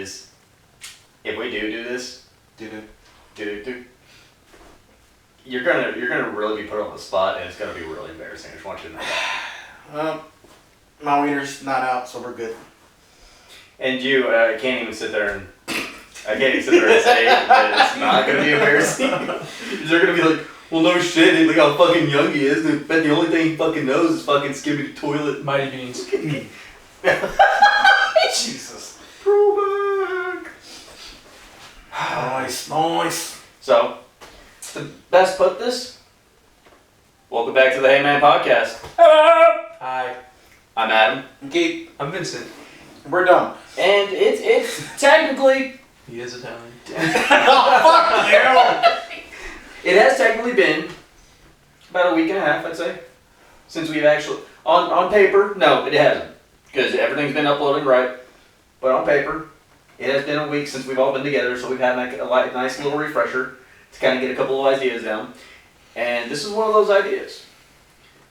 is, if we do this, you're gonna really be put on the spot, and it's gonna be really embarrassing. I just want you to know that. My wiener's not out, so we're good. And you, I can't even sit there and say that it's not gonna be embarrassing. They're gonna be like, well, no shit, look how fucking young he is. And the only thing he fucking knows is fucking skimming the toilet. Mighty Beans. Jesus. Throwback. Nice. So, to best put this, welcome back to the Hey Man Podcast. Hello! Hi. I'm Adam. Keith. I'm Vincent. We're done. And it's technically... He is Italian. Oh, fuck you! It has technically been about a week and a half, I'd say, since we've actually... On paper, no, it hasn't. Because everything's been uploaded right. But on paper, it has been a week since we've all been together, so we've had a nice little refresher to kind of get a couple of ideas down. And this is one of those ideas.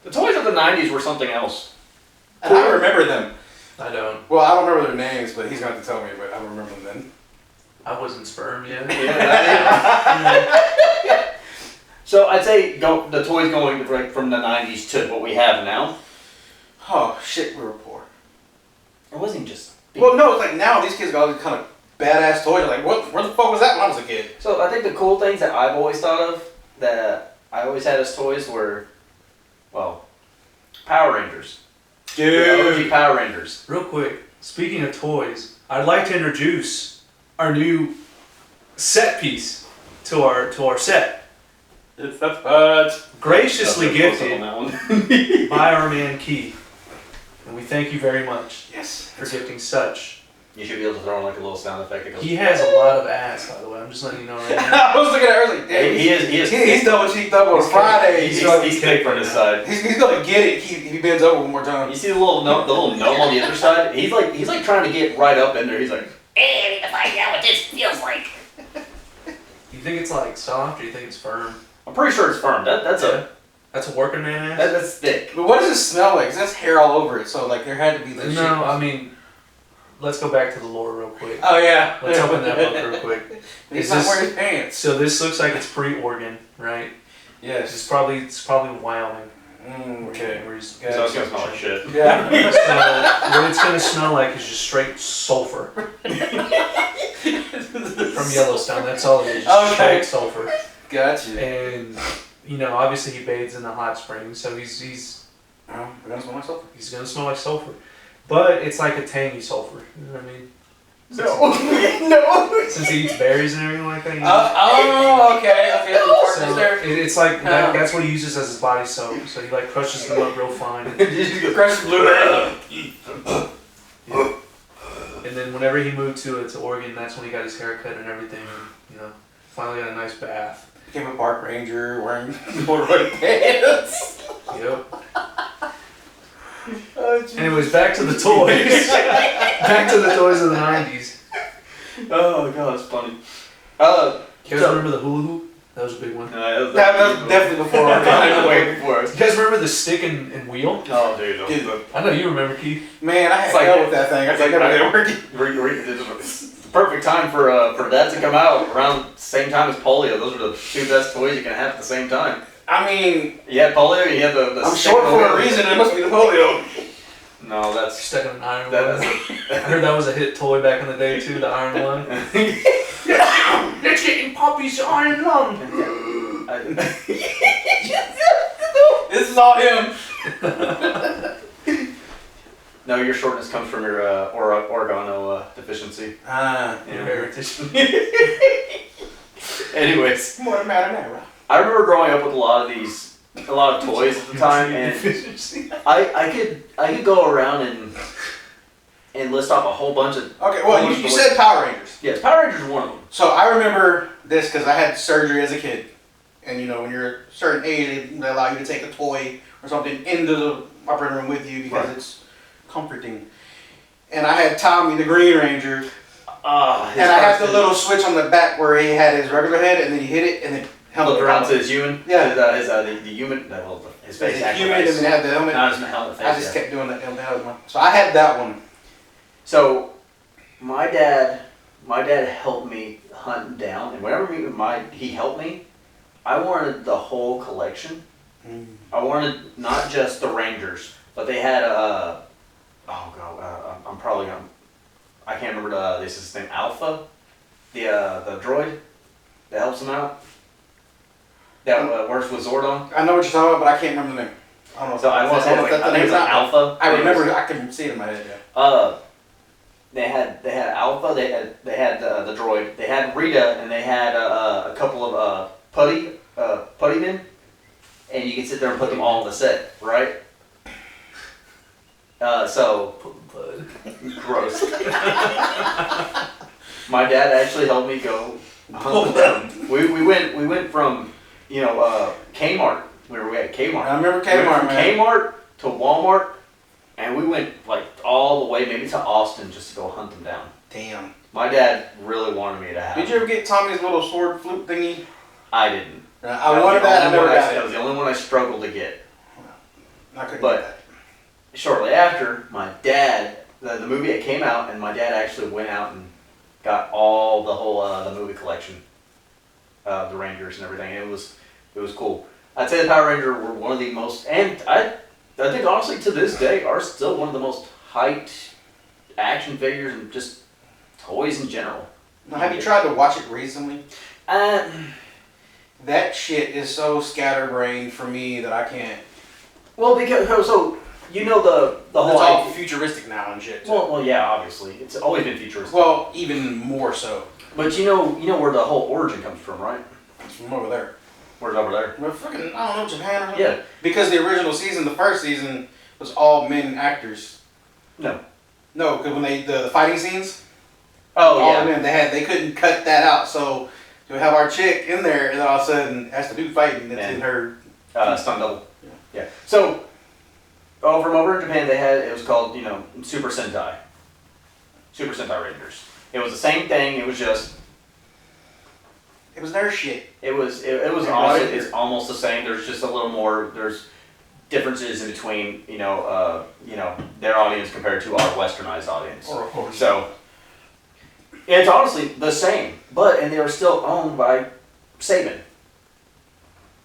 The toys of the 90s were something else. And I remember them. I don't. Well, I don't remember their names, but he's going to have to tell me, but I remember them then. I wasn't sperm yet. Yeah. So I'd say the toys going from the 90s to what we have now. Oh, shit, we were poor. It wasn't just... Well, no, it's like now these kids got all these kind of badass toys. I'm like, where the fuck was that when I was a kid? So I think the cool things that I've always thought of, that I always had as toys were, well, Power Rangers. Dude. The OG Power Rangers. Real quick, speaking of toys, I'd like to introduce our new set piece to our set. It's the Graciously On gifted that one. by our man Keith. And we thank you very much Yes. for gifting such. You should be able to throw in like a little sound effect that goes... He has a lot of ass, by the way. I'm just letting you know right now. I was looking at her, I was like, damn, He's double cheeked up on Friday. He's thick on his side. He's gonna get it. He bends over one more time. You see the little gnome on the other side? He's like trying to get right up in there. He's like, hey, I need to find out what this feels like. You think it's like soft or you think it's firm? I'm pretty sure it's firm. That's a working man ass? that's thick. But what does it smell like? 'Cause that's hair all over it. So like there had to be this shit. No, I mean, let's go back to the lore real quick. Oh yeah. Let's open that book real quick. He's not wearing his pants. So this looks like it's pre-Oregon, right? Yes. It's probably Wyoming. Okay. Where he's, So it's gonna smell like shit. Yeah. so what it's gonna smell like is just straight sulfur from Yellowstone. That's all it is. Just Okay. straight sulfur. Gotcha. And obviously he bathes in the hot springs, so he's I'm gonna smell myself. he's gonna smell like sulfur, but it's like a tangy sulfur. You know what I mean? No. Since he eats berries and everything like that. Okay. So it's like that's what he uses as his body soap. So he like crushes them up real fine. Crush blueberry. And then whenever he moved to Oregon, that's when he got his haircut and everything. And, finally got a nice bath. Became a park ranger wearing corduroy pants. Yep. Oh, Anyways, back to the toys. Back to the toys of the 90s. Oh god, that's funny. You guys remember the hula hoop? That was a big one. No, that was definitely before our time. way before us. You guys remember the stick and wheel? Oh, dude. I know you remember, Keith. Man, I had hell with that thing. I was like, I'm working. It's the perfect time for that to come out around the same time as polio. Those are the two best toys you can have at the same time. I mean, You had polio, you had the I'm stick short on the for a wheel. reason. It must be the polio. No, that's... Stuck in an iron That's one. I heard that was a hit toy back in the day too, the iron lung. Let's get in Poppy's iron lung. This is all him. No, your shortness comes from your organo deficiency. Your heritage. Anyways, More than matter. I remember growing up with a lot of toys at the time, and I could go around and list off a whole bunch of... Okay, well, you said Power Rangers. Yes, Power Rangers are one of them. So I remember this because I had surgery as a kid. And when you're a certain age, they allow you to take a toy or something into the operating room with you because it's comforting. And I had Tommy, the Green Ranger. And I had the little switch on the back where he had his regular head, and then you hit it, and then helmet around to his human. Yeah. The human. No, his face. His human, and then had the helmet. Not his helmet face. I just kept doing that helmet one. So I had that one. So, my dad my dad helped me hunt them down, and whenever he helped me, I wanted the whole collection. I wanted not just the Rangers, but they had I'm probably gonna, I can't remember this is his name, Alpha, the droid that helps him out. That works with Zordon. I know what you're talking about, but I can't remember the name. I don't know. So I think it's like Alpha. I remember. I can see it in my head. Yeah. They had Alpha. They had the droid. They had Rita, and they had a couple of putty men, and you can sit there and put them all in the set, right? So gross. My dad actually helped me go hunt them down. We went from Kmart. We were at Kmart. I remember We went Kmart, from man. Kmart to Walmart, and we went like all the way maybe to Austin just to go hunt them down. Damn. My dad really wanted me to have. Did you ever get Tommy's little sword flute thingy? I didn't. I wanted that. I never got That it. was the only one I struggled to get. I couldn't But- get that. Shortly after, my dad, the movie it came out, and my dad actually went out and got all the whole the movie collection, the Rangers and everything. It was cool. I'd say the Power Rangers were one of the most, and I think honestly to this day are still one of the most hyped action figures and just toys in general. Now, have you tried to watch it recently? Uh, That shit is so scatterbrained for me that I can't. well, because the whole It's all idea- futuristic now and shit. Too. well, yeah, obviously it's always been futuristic. Well, even more so. But you know where the whole origin comes from, right? It's from over there. Where's over there? But fucking, I don't know, Japan or something? Yeah. Because the original season, the first season, was all men actors. No. No, because when the fighting scenes, Oh all yeah. men, they couldn't cut that out, so you'll have our chick in there, and then all of a sudden has to do fighting. That's in her. Stunt double. Yeah. So, from over in Japan, it was called, Super Sentai. Super Sentai Rangers. It was the same thing. It was just. It was their shit. It was Right. honestly, it's almost the same. There's just a little more. There's differences in between, their audience compared to our westernized audience. Or So, it's honestly the same, and they are still owned by Saban.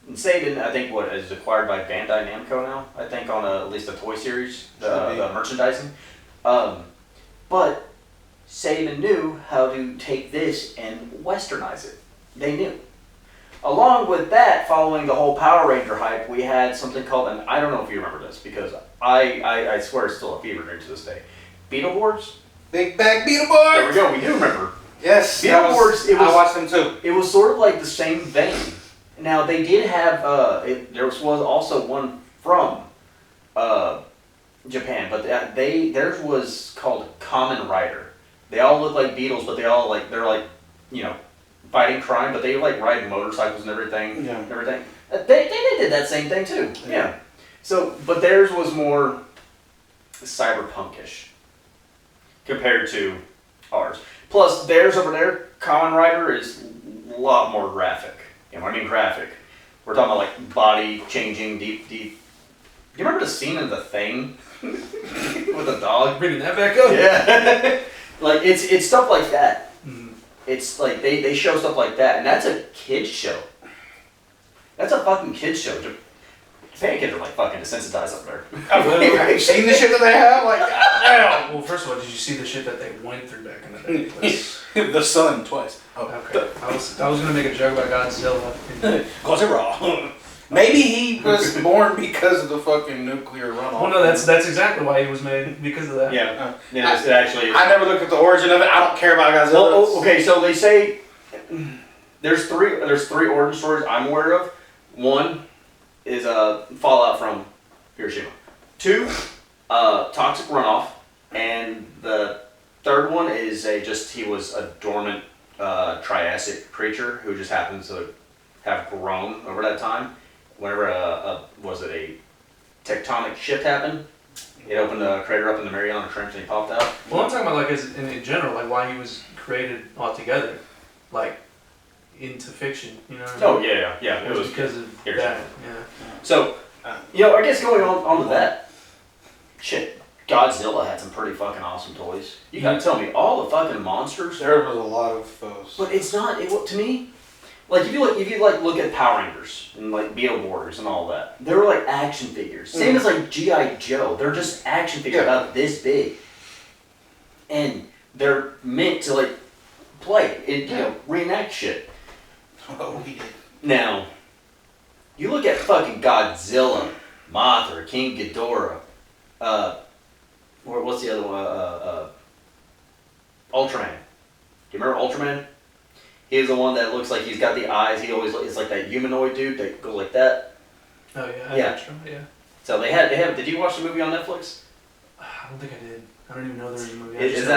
And Saban, I think, is acquired by Bandai Namco now. I think on at least a toy series, the merchandising. But Saban knew how to take this and westernize it. They knew. Along with that, following the whole Power Ranger hype, we had something called, and I don't know if you remember this, because I swear it's still a fever dream to this day, Beetleborgs. Big Bag Beetleborgs! There we go, we do remember. Yes, Beetleborgs, I watched them too. It was sort of like the same vein. Now, they did have, there was also one from Japan, but theirs was called Kamen Rider. They all look like Beetles, but they're like, fighting crime, but they like ride motorcycles and everything. Yeah. Everything. They did that same thing too. Yeah. So, but theirs was more cyberpunkish compared to ours. Plus, theirs over there, Kamen Rider, is a lot more graphic. And when I mean graphic, we're talking about like body changing, deep. Do you remember the scene of The Thing with the dog? Bringing that back up. Yeah. Like it's stuff like that. Mm. It's like they show stuff like that, and that's a kid's show. That's a fucking kid's show. Japan kids are like fucking desensitized up there. Have you seen the shit that they have? Like, goddamn! Well, first of all, did you see the shit that they went through back in the day? Let's- The sun twice. Oh. Okay. I was gonna make a joke about Godzilla. Godzilla. Maybe he was born because of the fucking nuclear runoff. Oh no, that's exactly why he was made, because of that. Yeah, it actually is. I never looked at the origin of it. I don't care about Godzilla. Well, okay, so they say there's three origin stories I'm aware of. One is fallout from Hiroshima. Two, toxic runoff, and the third one is he was a dormant Triassic creature who just happens to have grown over that time. Whenever a tectonic shift happened, it opened a crater up in the Mariana Trench and he popped out. Well, I'm talking about like as in general, like why he was created altogether, like into fiction. You know what I mean? Oh yeah. It was because of Hiroshima. that. Yeah. So, I guess going on to that, shit, Godzilla had some pretty fucking awesome toys. You gotta tell me, all the fucking monsters. There was a lot of those. But it's not, to me, like if you look at Power Rangers and like Beetleborgs and all that, they were like action figures. Same as like G.I. Joe. They're just action figures about this big. And they're meant to like play, reenact shit. Oh, we did. Now, you look at fucking Godzilla, Mothra, King Ghidorah, what's the other one? Ultraman. Do you remember Ultraman? He's the one that looks like he's got the eyes. He always is like that humanoid dude that goes like that. Oh yeah. Yeah. So they have. Did you watch the movie on Netflix? I don't think I did. I don't even know there was a movie. It's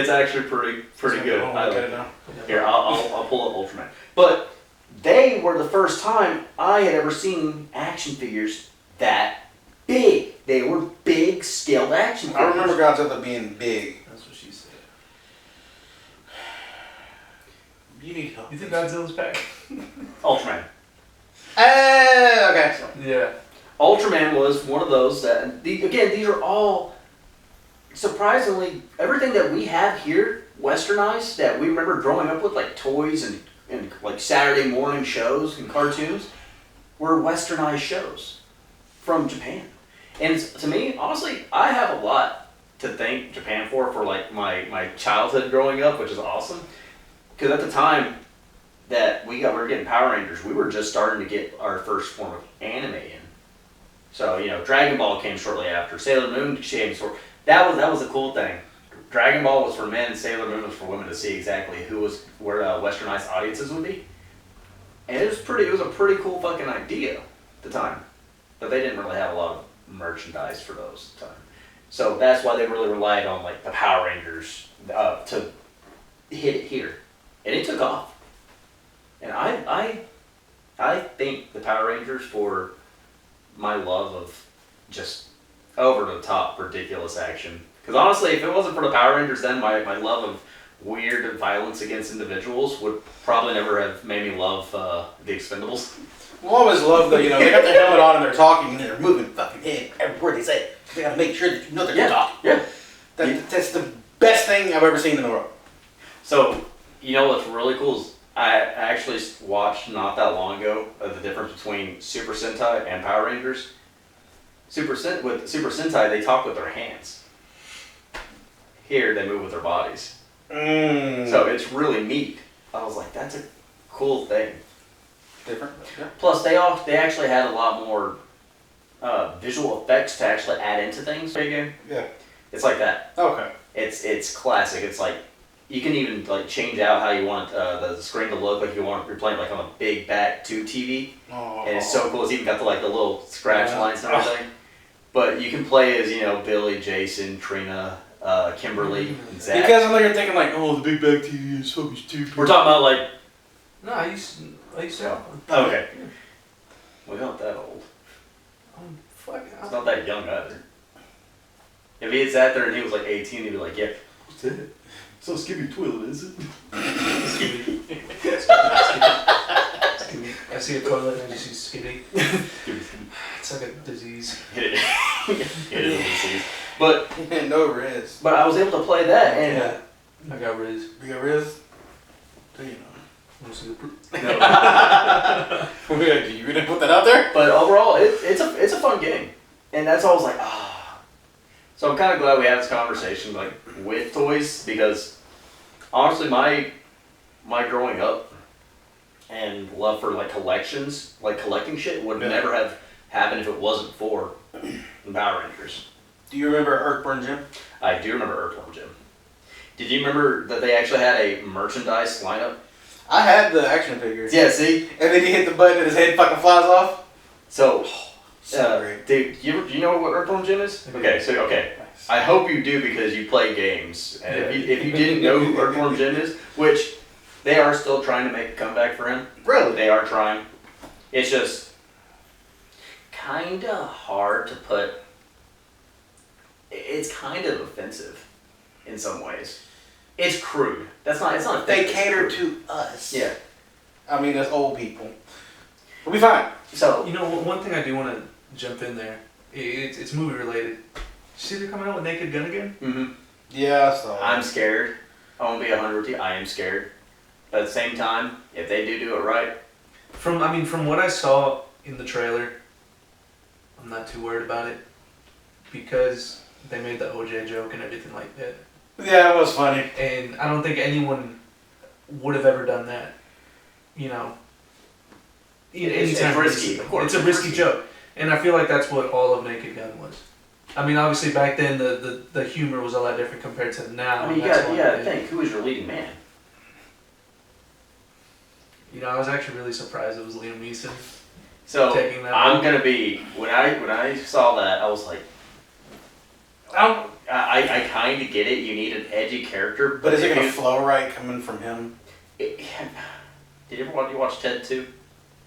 actually pretty good. I like it. Here, I'll pull up Ultraman. But they were the first time I had ever seen action figures that big. They were big scaled action figures. I remember Godzilla being big. That's what she said. You need help. You think Godzilla's back? Ultraman. Okay. Yeah. Ultraman was one of those that, these are all, surprisingly, everything that we have here, westernized, that we remember growing up with, like toys and like Saturday morning shows and cartoons, were westernized shows from Japan. And to me, honestly, I have a lot to thank Japan for like my childhood growing up, which is awesome. Because at the time that we were getting Power Rangers, we were just starting to get our first form of anime in. So, Dragon Ball came shortly after. Sailor Moon came shortly. That was a cool thing. Dragon Ball was for men, Sailor Moon was for women to see exactly where westernized audiences would be. And it was a pretty cool fucking idea at the time. But they didn't really have a lot of merchandise for those at the time. So that's why they really relied on like the Power Rangers to hit it here. And it took off. And I thank the Power Rangers for my love of just over the top ridiculous action. Because honestly, if it wasn't for the Power Rangers, then my love of weird violence against individuals would probably never have made me love the Expendables. Well, I always love that, they got their helmet on and they're talking and they're moving fucking head every word they say. They gotta make sure that you know they're talking. Yeah. That's the best thing I've ever seen in the world. So, what's really cool is I actually watched not that long ago the difference between Super Sentai and Power Rangers. With Super Sentai, they talk with their hands. Here, they move with their bodies. So it's really neat. I was like, that's a cool thing. Different. Yeah. Plus, they actually had a lot more visual effects to actually add into things. Yeah. It's like that. Okay. It's classic. It's like you can even like change out how you want the screen to look. Like you're playing like on a big back tube TV, and it's so cool. It's even got the little scratch lines and everything. But you can play as Billy, Jason, Trina, Kimberly, and Zach. Because I know you're thinking like, oh, the big back TV is fucking stupid. We're talking about like. No, I used to have one. Okay. We're not that old. It's not that young either. If he had sat there and he was like 18, he'd be like, yeah, what's that? So Skibby toilet, is it? Skibby. I see a toilet and I just see Skibby. It's like a disease. It is a disease. But no Riz. But I was able to play that and I got Riz. You got Riz? Do you know? Want to see the proof? No. You gonna put that out there? But overall, it's a fun game, and that's always like So I'm kind of glad we had this conversation like with toys because honestly, my growing up and love for like collections, like collecting shit, would never have happened if it wasn't for the Power Rangers. Do you remember Earthworm Jim? I do remember Earthworm Jim. Did you remember that they actually had a merchandise lineup? I had the action figures. Yeah, see? And then you hit the button and his head fucking flies off. So, great. do you know what Earthworm Jim is? Okay. I hope you do because you play games. And if you didn't know who Earthworm Jim is, which they are still trying to make a comeback for him. Really? They are trying. It's just kind of hard to put. It's kind of offensive in some ways. It's crude. It's not offensive. They cater to us. Yeah. I mean, that's old people. We'll be fine. So one thing I do want to jump in there. It's movie related. See, they're coming out with Naked Gun again. Mm-hmm. Yeah, so I'm scared. I won't be 100 with you. I am scared. But at the same time, if they do it right, From what I saw in the trailer, I'm not too worried about it because they made the OJ joke and everything like that. Yeah, it was funny. And I don't think anyone would have ever done that. You know. It's Anytime risky, of course. It's a risky joke. And I feel like that's what all of Naked Gun was. I mean, obviously back then the humor was a lot different compared to now. I mean, you gotta think, who is your leading man? You know, I was actually really surprised it was Liam Neeson. So Taking that I'm role. gonna be when I saw that, I was like, I kind of get it. You need an edgy character, But is it if gonna you- flow right coming from him? Did you ever watch Ted 2?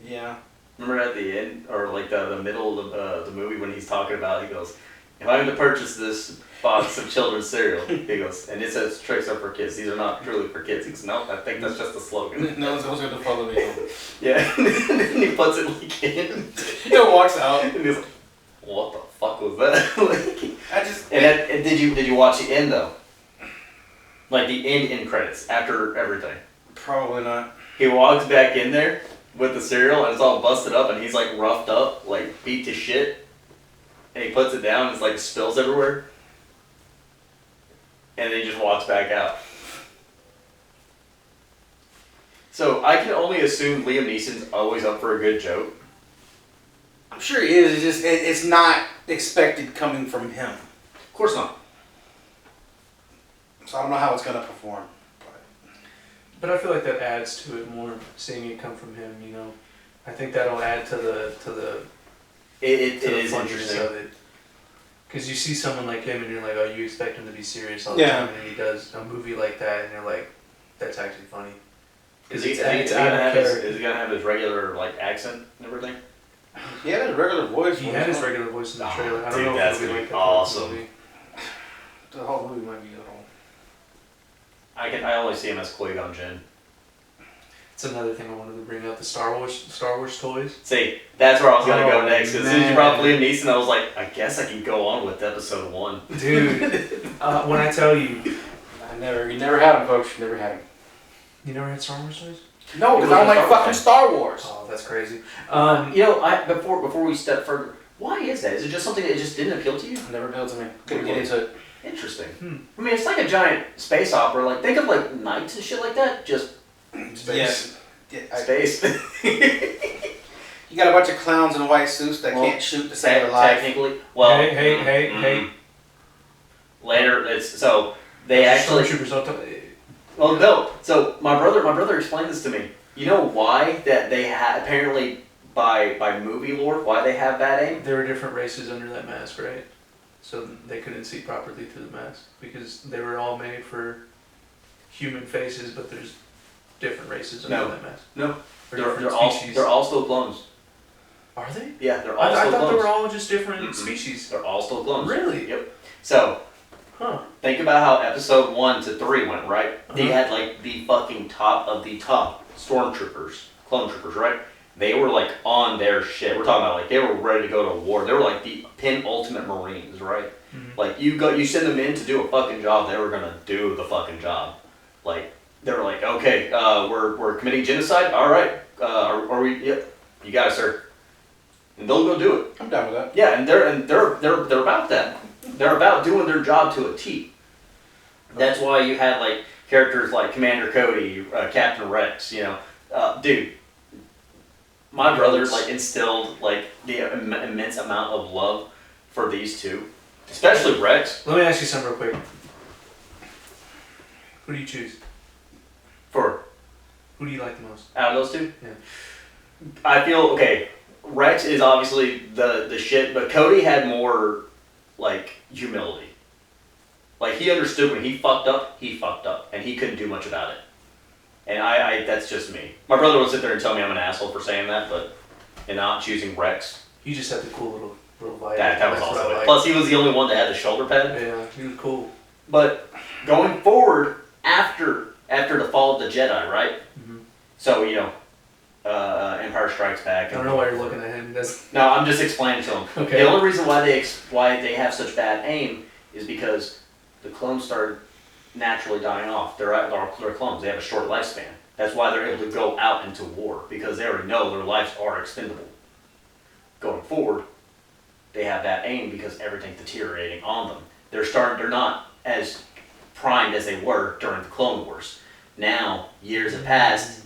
Yeah. Remember at the end or like the middle of the movie when he's talking about, he goes, "If I am to purchase this box of children's cereal," he goes, and it says tricks are for kids. These are not truly for kids. He goes, "No, I think that's just a slogan." No one's going to follow me. Yeah, and then he puts it like in. He walks out. And he's like, "What the fuck was that?" Like, I just. and did you watch the end though? Like the end credits after everything. Probably not. He walks back in there with the cereal and it's all busted up and he's like roughed up, like beat to shit. And he puts it down and it's like spills everywhere. And then he just walks back out. So I can only assume Liam Neeson's always up for a good joke. I'm sure he is. It's just it's not expected coming from him. Of course not. So I don't know how it's gonna perform. But I feel like that adds to it more, seeing it come from him. You know, I think that'll add to the It to the is funniness interesting. of it. Because you see someone like him and you're like, oh, you expect him to be serious all the Yeah. time, and he does a movie like that, and you're like, that's actually funny. Is he, It's is he out gonna of have his, character. is he gonna have his regular like accent and everything? He had his regular voice. He when had it his was on. regular voice in the Oh, trailer. I don't dude, know that's if it'll gonna be be like that for the awesome. movie. The whole movie might be good. I only see him as Qui-Gon Jinn. It's another thing I wanted to bring up: the Star Wars toys. See, that's where I was gonna go Oh, next. Because as soon as you man. brought up Liam Neeson, I was like, I guess I can go on with episode 1. Dude, when I tell you, You never had him, folks. You never had him. you never had Star Wars toys? No, because I don't like fucking Star Wars. Oh, that's crazy. You know, before we step further, why is that? Is it just something that just didn't appeal to you? Never appealed to me. Couldn't get into it. Interesting. I mean, it's like a giant space opera. Like, think of like knights and shit like that. Just Yes. Yeah, space. you got a bunch of clowns in white suits that can't shoot to save their life. Technically, well, Hey. later it's so they actually. Stormtroopers don't. Well, no. So my brother explained this to me. You know why that they had apparently by movie lore why they have bad aim? There were different races under that mask, right? So they couldn't see properly through the mask because they were all made for human faces, but there's different races under No. that mask. No, Or they're different all species. they're all still clones. Are they? Yeah, they're all I still thought clones. they were all just different Mm-mm. species. They're all still clones. Really? Yep. So Huh. think about how episode 1 to 3 went, right? They Uh-huh. had like the fucking top of the top stormtroopers, clone troopers, right? They were like on their shit. We're talking about like they were ready to go to war. They were like the penultimate Marines, right? Mhm. Like you send them in to do a fucking job, they were gonna do the fucking job. Like they were like, okay, we're committing genocide. All right, are we? Yep, you got it, sir. And they'll go do it. I'm down with that. Yeah, and they're about that. They're about doing their job to a T. That's why you had like characters like Commander Cody, Captain Rex. You know, dude. My brother like instilled like the immense amount of love for these two, especially Rex. Let me ask you something real quick. Who do you choose? For Who do you like the most? out of those two, Yeah. I feel okay. Rex is obviously the shit, but Cody had more like humility. Like he understood when he fucked up, and he couldn't do much about it. And I that's just me. My brother would sit there and tell me I'm an asshole for saying that, but and not choosing Rex. You just had the cool little vibe. That was That's what also I it. like. Plus he was the only one that had the shoulder pad. Yeah, he was cool. But going forward after the fall of the Jedi, right? Mhm. So you know, Empire Strikes Back. I don't know why you're looking at him. No, I'm just explaining to them. Okay. The only reason why they have such bad aim is because the clones started naturally dying off. They're clones. They have a short lifespan. That's why they're able to go out into war, because they already know their lives are expendable. Going forward, they have that aim because everything's deteriorating on them. They're not as primed as they were during the Clone Wars. Now, years have passed,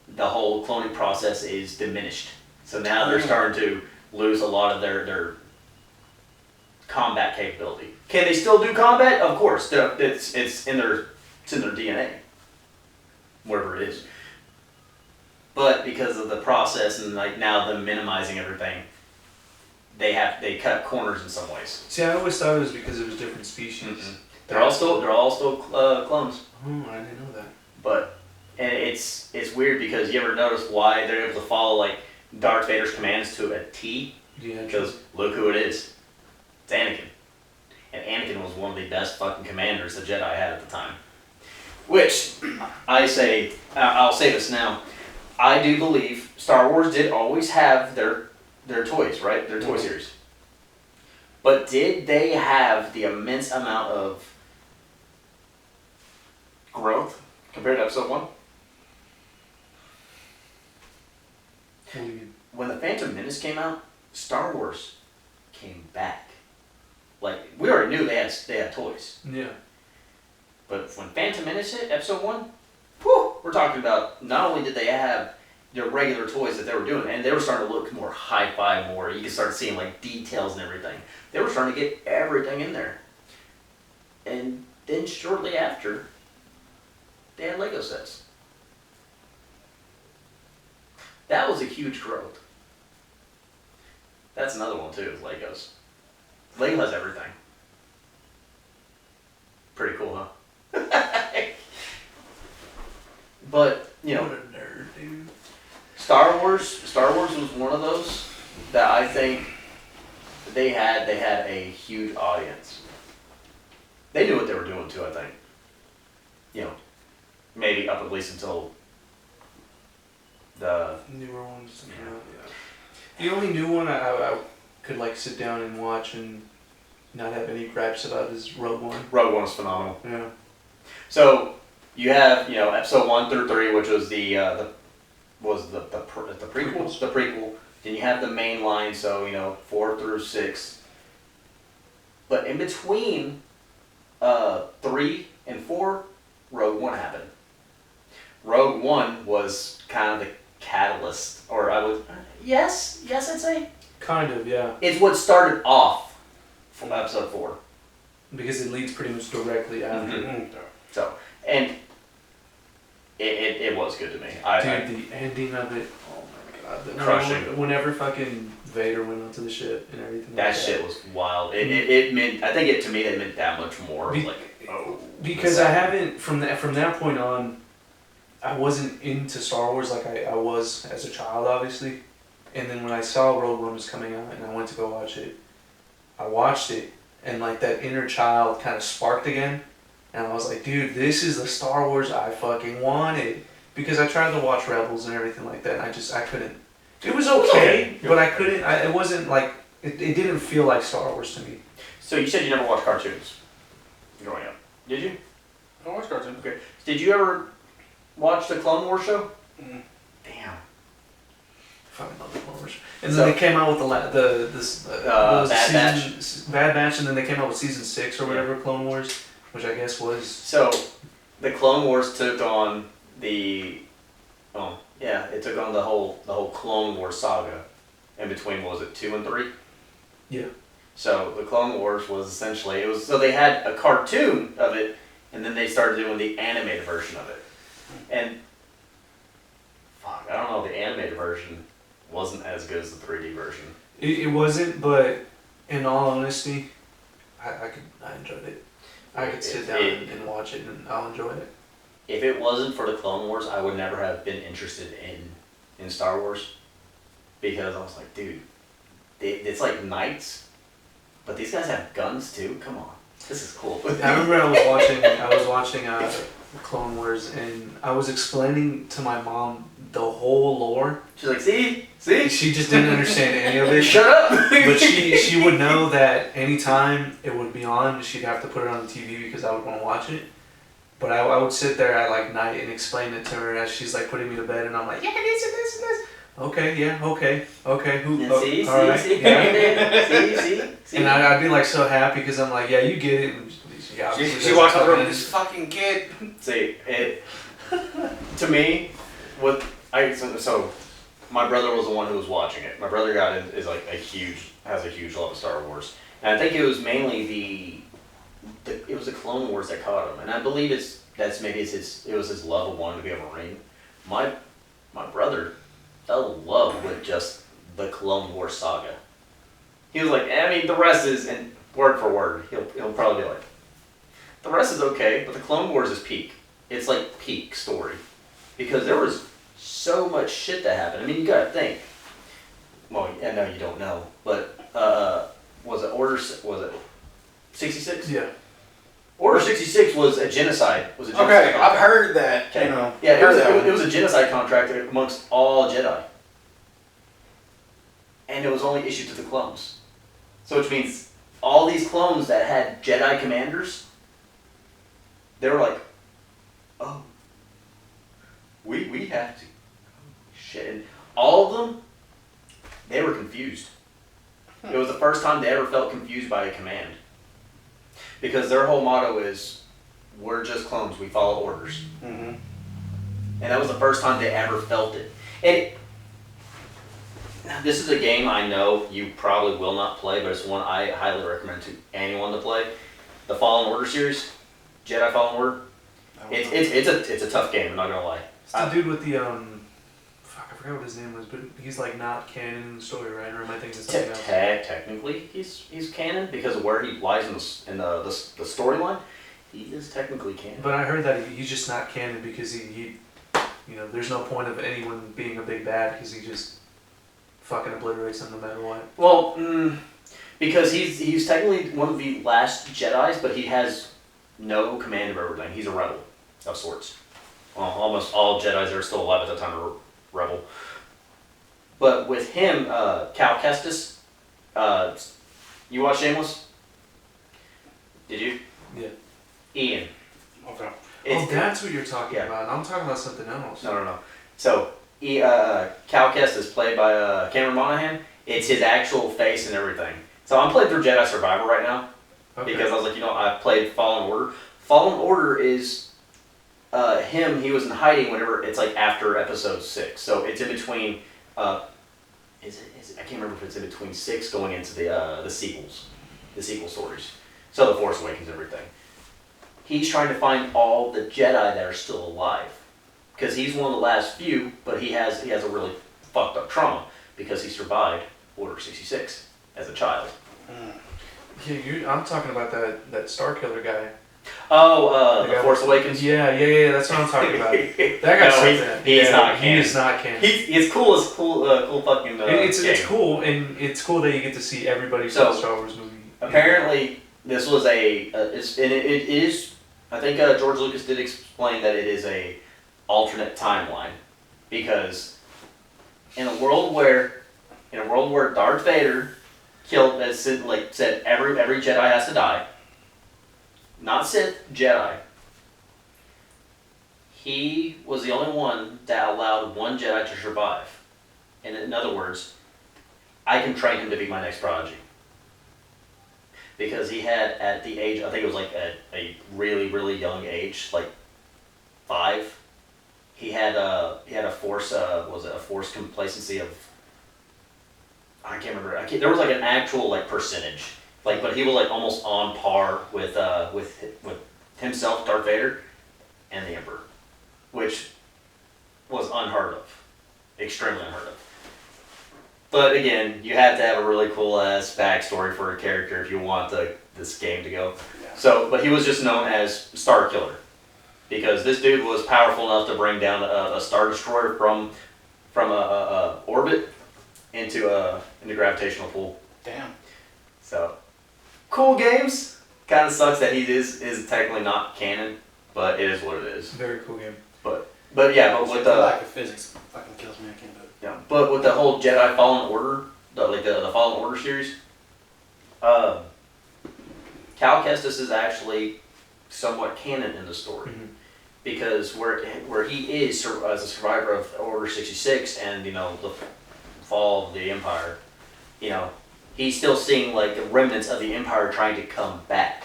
the whole cloning process is diminished. So now they're starting to lose a lot of their combat capability. Can they still do combat? Of course. It's in their DNA. Wherever it is. But because of the process and like now them minimizing everything, they cut corners in some ways. See, I always thought it was because it was different species. Mm-hmm. They're all still clones. Oh, I didn't know that. But and it's weird because you ever notice why they're able to follow like Darth Vader's commands to a T? Yeah. Because look who it is. It's Anakin. And Anakin was one of the best fucking commanders the Jedi had at the time. Which I'll say this now. I do believe Star Wars did always have their toys, right? Their toy series. But did they have the immense amount of growth compared to Episode 1? What do you mean? When The Phantom Menace came out, Star Wars came back. Like, we already knew they had toys. Yeah. But when Phantom Menace hit, Episode 1, whew, we're talking about not only did they have their regular toys that they were doing, and they were starting to look more hi-fi more, you could start seeing like details and everything. They were starting to get everything in there. And then shortly after, they had Lego sets. That was a huge growth. That's another one too, is Legos. Lego has everything. Pretty cool, huh? But, you know, What a nerd, dude. Star Wars was one of those that I think they had a huge audience. They knew what they were doing too, I think. You know, maybe up at least until the Newer ones. Yeah. The only new one I could like sit down and watch and not have any gripes about is Rogue One. Rogue One is phenomenal. Yeah. So you have, you know, Episode 1 through 3, which was the prequel. The prequel. Then you have the main line, so you know 4 through 6. But in between 3 and 4, Rogue One happened. Rogue One was kind of the catalyst, or yes, I'd say. Kind of, yeah. It's what started off from Episode 4. Because it leads pretty much directly after. Mm-hmm. So, and it was good to me. The ending of it, oh my god. Crushing. Whenever fucking Vader went onto the ship and everything that like shit was wild. It meant, I think to me it meant that much more. Because I haven't, from that point on, I wasn't into Star Wars like I was as a child, obviously. And then when I saw Rogue One was coming out and I went to go watch it, I watched it and like that inner child kind of sparked again. And I was like, dude, this is the Star Wars I fucking wanted. Because I tried to watch Rebels and everything like that and I couldn't. It was okay, but I couldn't, it wasn't like, it didn't feel like Star Wars to me. So you said you never watched cartoons growing up. Did you? I watch cartoons. Okay. Did you ever watch the Clone Wars show? Mm. Damn. Fucking love the Clone Wars. And then they came out with Bad Batch, and then they came out with season 6 or whatever, Clone Wars, which I guess was. So, the Clone Wars took on it took on the whole Clone Wars saga. In between, what was it, 2 and 3? Yeah. So the Clone Wars was essentially so they had a cartoon of it, and then they started doing the animated version of it, and fuck, I don't know, the animated version wasn't as good as the 3D version. It wasn't, but in all honesty, I enjoyed it. I could sit down and watch it, and I'll enjoy it. If it wasn't for the Clone Wars, I would never have been interested in Star Wars, because I was like, dude, it's like knights, but these guys have guns too. Come on, this is cool. I remember I was watching Clone Wars, and I was explaining to my mom the whole lore. She's like, see? She just didn't understand any of it. Shut up! But she would know that anytime it would be on, she'd have to put it on the TV because I would want to watch it. But I would sit there at like night and explain it to her as she's like putting me to bed, and I'm like, yeah, this and this and this. Okay, yeah, okay. Who? And all right, see? yeah. See? And I'd be like so happy because I'm like, yeah, you get it. And She walks out the room with this fucking kid. See, it, to me, so my brother was the one who was watching it. My brother has a huge love of Star Wars. And I think it was mainly it was the Clone Wars that caught him. And I believe it was his love of wanting to be a Marine. My brother fell in love with just the Clone Wars saga. He was like, the rest is, and word for word, he'll probably be like, the rest is okay, but the Clone Wars is peak. It's like peak story. Because there was so much shit that happened. I mean, you gotta think. Well, I know you don't know, but was it 66? Yeah. Order 66 was a genocide. Okay, contract. I've heard that. Okay. You know, Yeah, it was a genocide contract amongst all Jedi. And it was only issued to the clones. So which means all these clones that had Jedi commanders, they were like, oh, we have to. Shit. And all of them, they were confused. It was the first time they ever felt confused by a command. Because their whole motto is, we're just clones, we follow orders. Mm-hmm. And that was the first time they ever felt it. And this is a game I know you probably will not play, but it's one I highly recommend to anyone to play. The Fallen Order series, Jedi Fallen Order. It's a tough game, I'm not gonna lie. It's the dude with the I forgot what his name was, but he's like not canon in the story, right? Or am I thinking of something else? Technically, he's canon because of where he lies in the storyline. He is technically canon. But I heard that he's just not canon because he there's no point of anyone being a big bad because he just fucking obliterates them no matter what. Well, because he's technically one of the last Jedis, but he has no command of everything. He's a rebel of sorts. Well, almost all Jedis that are still alive at the time are rebel. But with him, Cal Kestis, you watch Shameless? Did you? Yeah. Ian. Okay. That's what you're talking Yeah. about. I'm talking about something else. No. So, Cal Kestis, played by Cameron Monaghan, it's his actual face and everything. So I'm playing through Jedi Survivor right now. Okay. Because I was like, I played Fallen Order. Fallen Order is him. He was in hiding whenever it's like after episode 6. So it's in between. Is it? I can't remember if it's in between 6 going into the sequels, the sequel stories. So the Force Awakens and everything. He's trying to find all the Jedi that are still alive, because he's one of the last few. But he has a really fucked up trauma because he survived Order 66 as a child. Yeah, I'm talking about that Star Killer guy. Oh, The The guy Force Awakens? Yeah, that's what I'm talking about. That guy's something. He's not canon. He is not canon. It's cool as cool fucking It's game. cool, and it's cool that you get to see everybody from So, the Star Wars movie. Apparently, this was it is, I think George Lucas did explain that it is a alternate timeline, because in a world where Darth Vader said every Jedi has to die, not Sith, Jedi. He was the only one that allowed one Jedi to survive. And in other words, I can train him to be my next prodigy. Because he had, at the age, I think it was like at a really, really young age, like 5, he had a force, a force complacency of, I can't remember, there was like an actual like percentage. But he was like almost on par with himself, Darth Vader, and the Emperor, which was unheard of, extremely unheard of. But again, you have to have a really cool ass backstory for a character if you want this game to go. Yeah. So, but he was just known as Star Killer, because this dude was powerful enough to bring down a Star Destroyer from a orbit into gravitational pull. Damn. So, cool games. Kind of sucks that he is technically not canon, but it is what it is. Very cool game. But But yeah, but with the the lack of physics fucking kills me. I can't do it. yeah, but with the whole Jedi Fallen Order, the Fallen Order series, Cal Kestis is actually somewhat canon in the story. Mhm. Because where he is as a survivor of Order 66 and the fall of the Empire, he's still seeing like the remnants of the Empire trying to come back.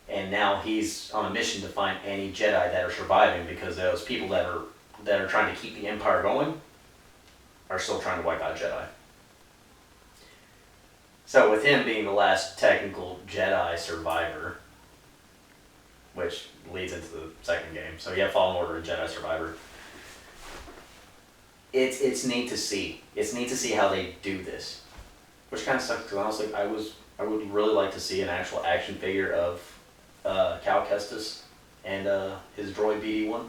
And now he's on a mission to find any Jedi that are surviving because those people that are trying to keep the Empire going are still trying to wipe out Jedi. So with him being the last technical Jedi survivor, which leads into the second game. So you have Fallen Order and Jedi Survivor. It's neat to see. It's neat to see how they do this, which kind of sucks because honestly, I would really like to see an actual action figure of Cal Kestis and his droid BD-1.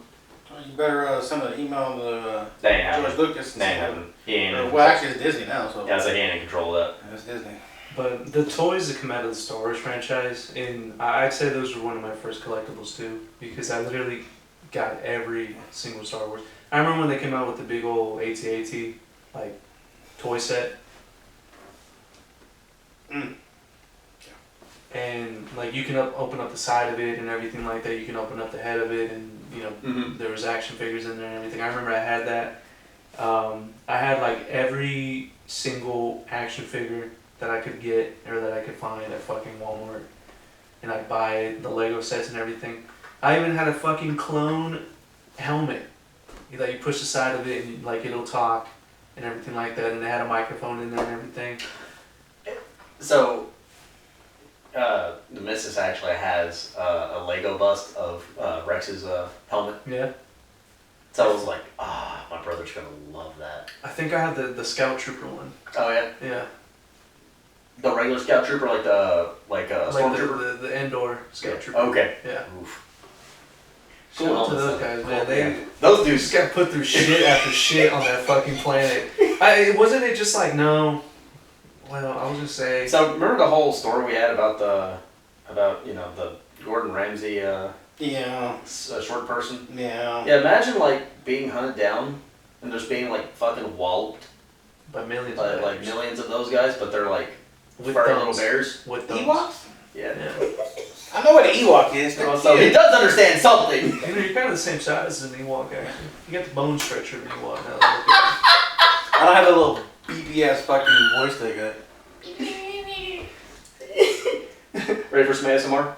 You better send an email to They ain't having George it. Lucas. They ain't having it. He ain't. Well, actually, it's Disney now, so. Yeah, so he ain't in control of that. It's Disney. But the toys that come out of the Star Wars franchise, and I'd say those were one of my first collectibles too, because I literally got every single Star Wars. I remember when they came out with the big old AT-AT, like, toy set. Mm. And, like, you can open up the side of it and everything like that. You can open up the head of it, and, there was action figures in there and everything. I remember I had that. I had, like, every single action figure that I could get or that I could find at fucking Walmart, and I'd buy the Lego sets and everything. I even had a fucking clone helmet that you push the side of it and like it'll talk and everything like that, and it had a microphone in there and everything. So, the missus actually has a Lego bust of Rex's helmet. Yeah. So I was like, my brother's gonna love that. I think I had the Scout Trooper one. Oh yeah. Yeah. The regular Scout Trooper, like Stormtrooper? The Endor Scout Trooper. Okay. Yeah. Oof. Shout out to those guys, man. Those dudes just got put through shit after shit on that fucking planet. Wasn't it just like, no? Well, I was just say. So remember the whole story we had about the Gordon Ramsay short person? Yeah. Yeah, imagine like being hunted down and just being like fucking walloped By millions by of like bears. millions of those guys, but they're like With furry thumbs. little bears. With thumbs. Ewoks? Yeah. Yeah. I know what an Ewok is. So he does understand something. You're kind of the same size as an Ewok, actually. You got the bone stretcher of an Ewok now. I don't have a little BBS fucking voice they got. Ready for some ASMR?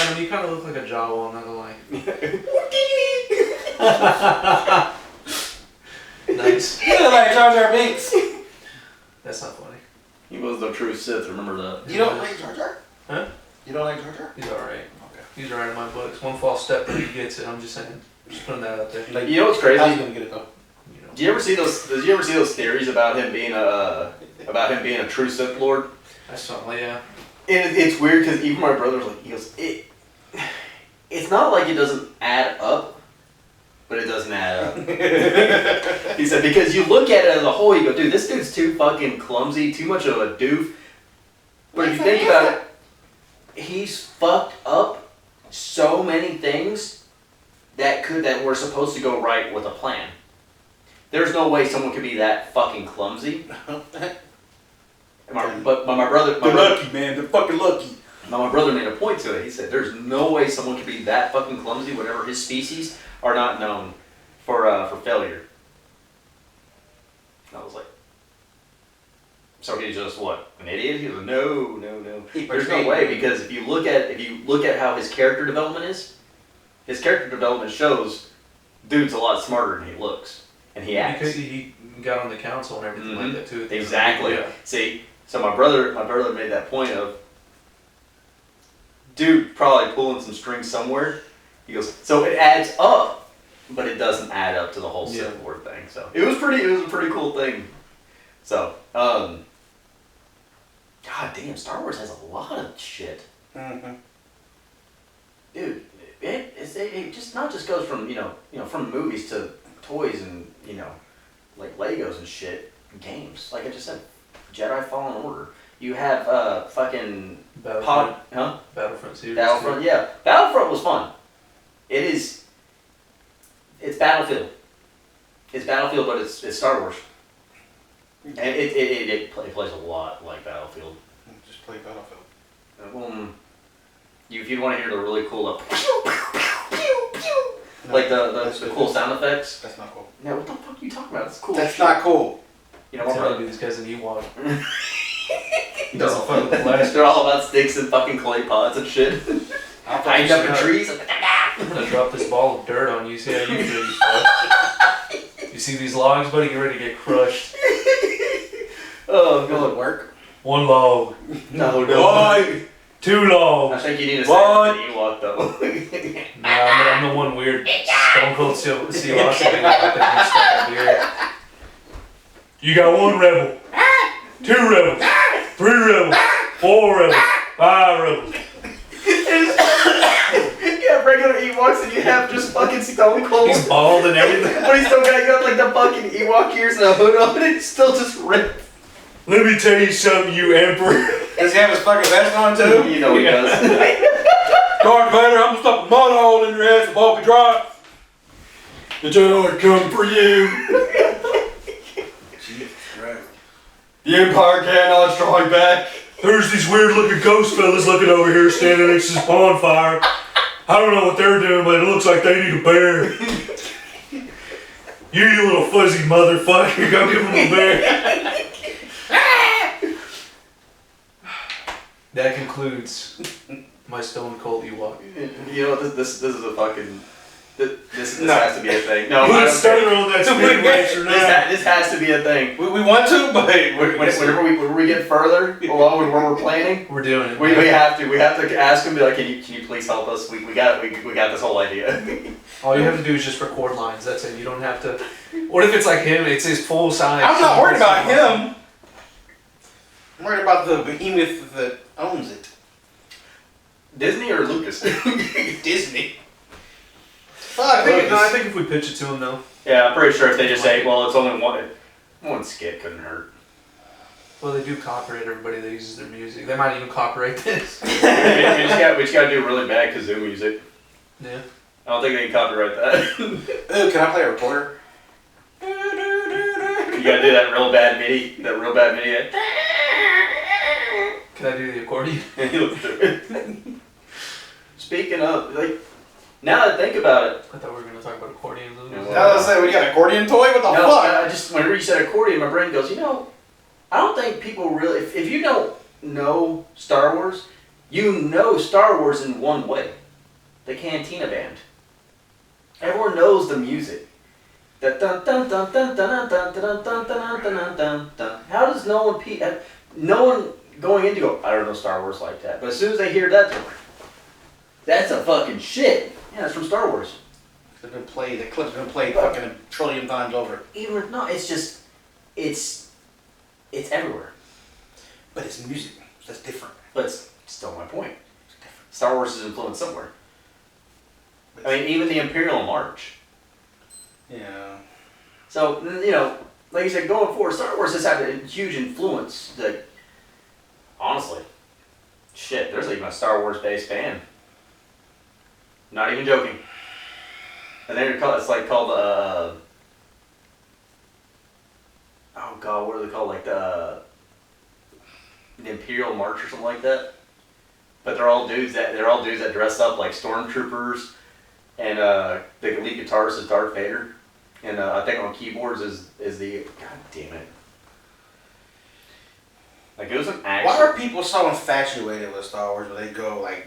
Adam, you kind of look like a Jawa, I'm not gonna lie. Nice. You look like Jar Jar Binks. That's not funny. He was the true Sith, remember that. You don't like Jar Jar? Huh? You don't like Jar Jar? He's alright. Okay. He's alright in my books. One false step and he gets it. I'm just saying. Just putting that out there. Like, You know what's crazy? How's he gonna get it though? You know. Did you ever see those theories about him being a true Sith Lord? I saw, yeah. And it's weird because even my brother's like, he goes, it's not like it doesn't add up, but it doesn't add up. He said, because you look at it as a whole, you go, dude, this dude's too fucking clumsy, too much of a doof. But if you think about it, he's fucked up so many things that were supposed to go right with a plan. There's no way someone could be that fucking clumsy. But my brother, lucky, man. They're fucking lucky. my brother made a point to it. He said, "There's no way someone could be that fucking clumsy whenever his species are not known for failure." And I was like, "So he's just what, an idiot?" He was like, "No. There's no way because if you look at how his character development is, his character development shows dude's a lot smarter than he looks and he acts." Because he got on the council and everything like that too. Exactly. Yeah. See, so my brother made that point of, dude probably pulling some strings somewhere. He goes, so it adds up, but it doesn't add up to the whole Sith Lord thing. So it was a pretty cool thing. So, god damn, Star Wars has a lot of shit. Mm-hmm. Dude, it just not just goes from from movies to toys and like Legos and shit, games. Like I just said, Jedi Fallen Order. You have fucking Battlefront. Battlefront series. Battlefront, yeah. Battlefront was fun. It is Battlefield. It's Battlefield, but it's Star Wars. And it plays a lot like Battlefield. Just play Battlefield. If you want to hear the really cool, like the cool sound effects. That's not cool. No, what the fuck are you talking about? It's cool. That's not cool. You know, my brother. This guy's an Ewok. He No. doesn't fuck with the flash. They're all about sticks and fucking clay pots and shit. Hiding up in trees. I'm gonna drop this ball of dirt on you. See how you feel, you fuck. You see these logs, buddy? Get ready to get crushed. Oh, Does God. it work? One log. No. One. Two I logs. think you need to say What? an Ewok, though. Nah, I'm the one weird Stone Cold Steel Austin thing that stuck up here. You got 1 rebel, 2 rebels, 3 rebels, 4 rebels, 5 rebels. You have regular Ewoks and you have just fucking Stone Cold. He's bald and everything. But he's still got like the fucking Ewok ears and a hood on and he's still just ripped. Let me tell you something, you emperor. Does he have his fucking vest on too? You know he does. Darth Vader, I'm gonna stuff a mud hole in your ass if all could drop. The Jedi come for you. Jesus Christ. The Empire cannot strike back. There's these weird looking ghost fellas looking over here standing next to this bonfire. I don't know what they're doing, but it looks like they need a bear. You little fuzzy motherfucker, go give them a bear. That concludes my Stone Cold Ewok. You know what? This is a fucking. This No. has to be a thing. No, I Put a don't care. stunner on that speed racer now. This has to be a thing. We want to, but Whenever we get further along with where we're planning, We're doing it. we have to ask him, be like, can you please help us? We got this whole idea. All you have to do is just record lines. That's it. You don't have to. What if it's like him? It's his full size. I'm not worried about him. I'm worried about the behemoth that owns it. Disney or Lucas? Disney. I Fuck, think if we pitch it to him though. Yeah, I'm pretty sure if they just say, well, it's only one skit, couldn't hurt. Well, they do copyright everybody that uses their music. They might even copyright this. we just got to do really bad kazoo music. Yeah. I don't think they can copyright that. Ooh, can I play a recorder? You gotta do that real bad MIDI. Can I do the accordion? Speaking of, like, now that I think about it, I thought we were gonna talk about accordions. Yeah, I was gonna say, we got an accordion toy? What the no, fuck? I just whenever you said accordion, my brain goes, I don't think people really. If you don't know Star Wars, you know Star Wars in one way, the Cantina Band. Everyone knows the music. How does no one going into go, I don't know Star Wars like that, but as soon as they hear that, they're like, that's a fucking shit. Yeah, it's from Star Wars. The clip's been played fucking a trillion times over. Even if not, it's just, it's everywhere. But it's music. That's different. But it's still my point. Star Wars is influenced somewhere. I mean, even the Imperial March. Yeah. So, like you said, going forward, Star Wars has had a huge influence. Like, honestly, shit, there's even a Star Wars based band. Not even joking. And they're called, oh god, what are they called? Like the Imperial March or something like that. But they're all dudes that dress up like stormtroopers, and the lead guitarist is Darth Vader, and I think on keyboards is the, god damn it. Like it was an action. Why are people so infatuated with Star Wars where they go like...